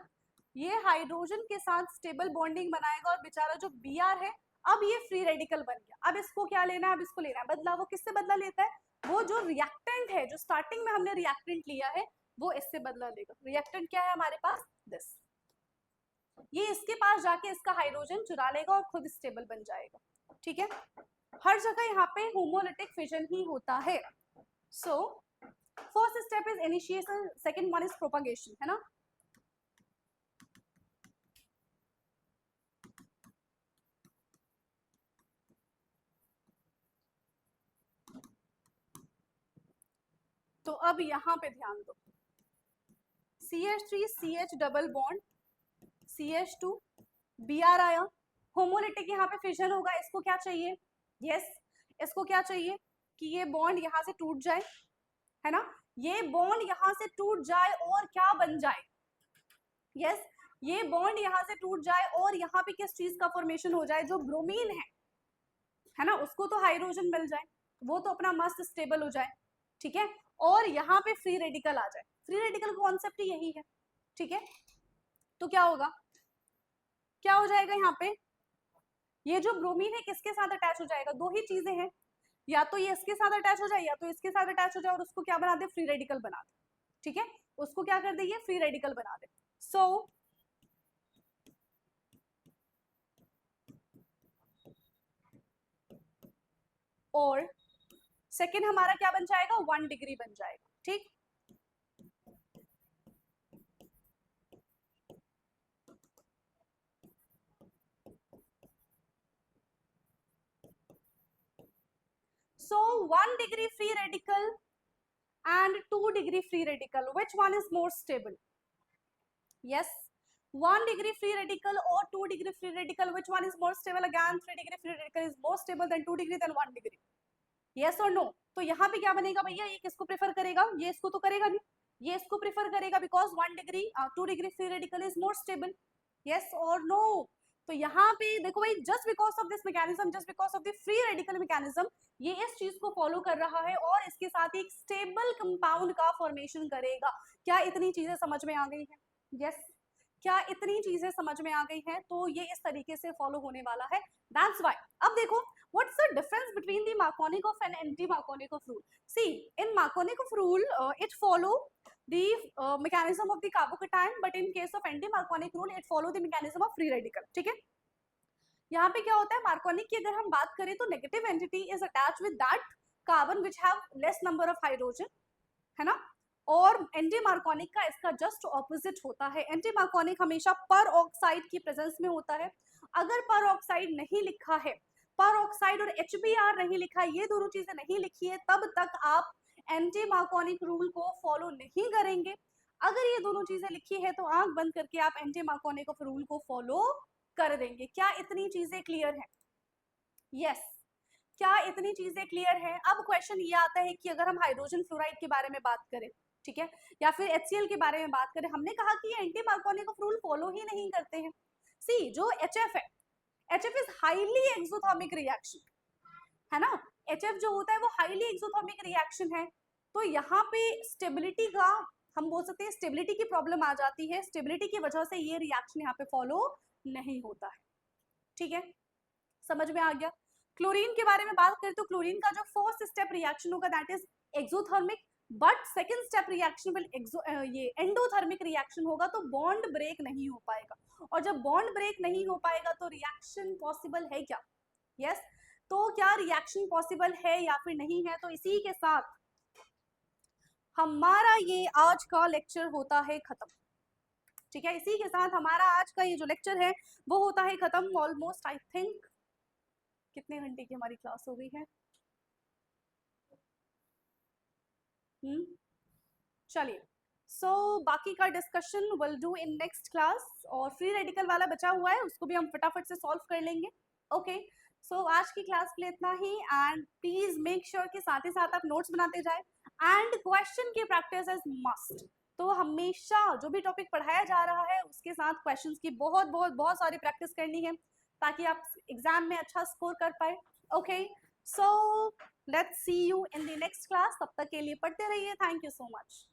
ये हाइड्रोजन के साथ स्टेबल बॉन्डिंग बनाएगा और बेचारा जो Br है, अब ये फ्री रेडिकल बन गया। अब इसको क्या लेना है, अब इसको लेना है बदला। वो किससे बदला लेता है, वो जो रिएक्टेंट है, जो स्टार्टिंग में हमने रिएक्टेंट लिया है, वो इससे बदला लेगा। रिएक्टेंट क्या है हमारे पास, दिस, ये इसके पास जाके इसका हाइड्रोजन चुरा लेगा और खुद स्टेबल बन जाएगा, ठीक है। हर जगह यहाँ पे होमोलिटिक फिजन ही होता है। So first step is initiation, second one is propagation, है ना। तो अब यहाँ पे ध्यान दो, CH3 CH double bond CH2 Br आया, होमोलिटिक यहाँ पे फिजन होगा। इसको क्या चाहिए, यस, इसको क्या चाहिए कि ये बॉन्ड यहाँ से टूट जाए, है ना, ये बॉन्ड यहाँ से टूट जाए और क्या बन जाए, यस, ये बॉन्ड यहाँ से टूट जाए और यहाँ पे किस चीज का फॉर्मेशन हो जाए, जो ब्रोमीन है ना, उसको तो हाइड्रोजन मिल जाए, वो तो अपना मस्त स्टेबल हो जाए, ठीक है, और यहाँ पे फ्री रेडिकल आ जाए। फ्री रेडिकल कॉन्सेप्ट यही है, ठीक है। तो क्या होगा, क्या हो जाएगा यहाँ पे, ये जो ब्रोमीन है किसके साथ अटैच हो जाएगा, दो ही चीजें हैं, या तो ये इसके साथ अटैच हो जाए या तो इसके साथ अटैच हो जाए, और उसको क्या बना दे, फ्री रेडिकल बना दे, ठीक है, उसको क्या कर दे, ये फ्री रेडिकल बना दे। सो और सेकेंड हमारा क्या बन जाएगा, 1 डिग्री बन जाएगा, ठीक। So 1 degree free radical and 2 degree free radical, which one is more stable? Yes, 1 degree free radical or 2 degree free radical, which one is more stable? Again 3 degree free radical is more stable than 2 degree than 1 degree. Yes or no? तो यहाँ पे क्या बनेगा भैया, ये किसको prefer करेगा, ये इसको तो करेगा नहीं, ये इसको प्रिफर करेगा because 1 degree 2 degree free radical is more stable, yes और नो। तो यहाँ पे देखो भाई, just because of this mechanism, just because of the free radical mechanism, ये इस चीज को फॉलो कर रहा है और इसके साथ ही एक स्टेबल कंपाउंड का फॉर्मेशन करेगा। क्या इतनी चीजें समझ में आ गई हैं? यस, क्या इतनी चीजें समझ में आ गई हैं? तो ये इस तरीके से फॉलो होने वाला है, दैट्स व्हाई। अब देखो, what's the difference between the Markovnikov and anti Markovnikov rule? See, in Markovnikov rule it follow the mechanism of the carbocation, but in case of anti-Marconic rule it follow the mechanism of free radical, ठीक है। यहाँ पे क्या होता है, मार्कोनिक की अगर हम बात करें तो negative entity is attach with that carbon which have less number of hydrogen, है ना। और एंटी मार्कोनिक का इसका जस्ट ऑपोजिट होता है। एंटी मार्कोनिक हमेशा पर ऑक्साइड की प्रेजेंस में होता है। अगर पर ऑक्साइड नहीं लिखा है, पर ऑक्साइड और HBr नहीं लिखा है, ये दोनों चीजें नहीं लिखी है, तब तक आप एंटी मार्कोनिक रूल को फॉलो नहीं करेंगे। अगर ये दोनों चीजें लिखी है तो आंख बंद करके आप एंटी मार्कोनिक रूल को फॉलो कर देंगे। क्या इतनी चीजें क्लियर है? यस, क्या इतनी चीजें क्लियर है? अब क्वेश्चन ये आता है कि अगर हम हाइड्रोजन फ्लोराइड के बारे में बात करें, ठीक है, या फिर HCl के बारे में बात करें, हमने कहा कि ये एंटी मार्कोनिक रूल फॉलो ही नहीं करते हैं। सी, जो HF है, HF is highly exothermic reaction, है ना। HF जो होता है वो हाईली एक्सोथर्मिक रिएक्शन है। तो यहाँ पे स्टेबिलिटी का, हम बोल सकते हैं स्टेबिलिटी की प्रॉब्लम आ जाती है। स्टेबिलिटी की वजह से ये रिएक्शन यहाँ पे फॉलो नहीं होता है, ठीक है, समझ में आ गया। क्लोरीन के बारे में बात करें तो क्लोरीन का जो फर्स्ट स्टेप रिएक्शन होगा that is exothermic, but second step reaction will ये एंडोथर्मिक रिएक्शन होगा, तो बॉन्ड ब्रेक नहीं हो पाएगा। और जब बॉन्ड ब्रेक नहीं हो पाएगा तो रिएक्शन पॉसिबल है क्या? यस, तो क्या रिएक्शन पॉसिबल है या फिर नहीं है? तो इसी के साथ हमारा ये आज का लेक्चर होता है खत्म, ठीक है। इसी के साथ हमारा आज का ये जो लेक्चर है वो होता है खत्म। ऑलमोस्ट आई थिंक कितने घंटे की हमारी क्लास हो गई है? चलिए, बाकी का discussion will do in next class. और फ्री रेडिकल वाला बचा हुआ है, उसको भी हम फटाफट से सॉल्व कर लेंगे। ओके, आज की क्लास के लिए इतना ही। एंड प्लीज मेक श्योर कि साथ ही साथ आप नोट्स बनाते जाए एंड क्वेश्चन की प्रैक्टिस इज मस्ट। तो हमेशा जो भी टॉपिक पढ़ाया जा रहा है उसके साथ क्वेश्चंस की बहुत बहुत बहुत सारी प्रैक्टिस करनी है, ताकि आप एग्जाम में अच्छा स्कोर कर पाए। Okay, so let's see you in the next class. तब तक के लिए पढ़ते रहिए। Thank you so much.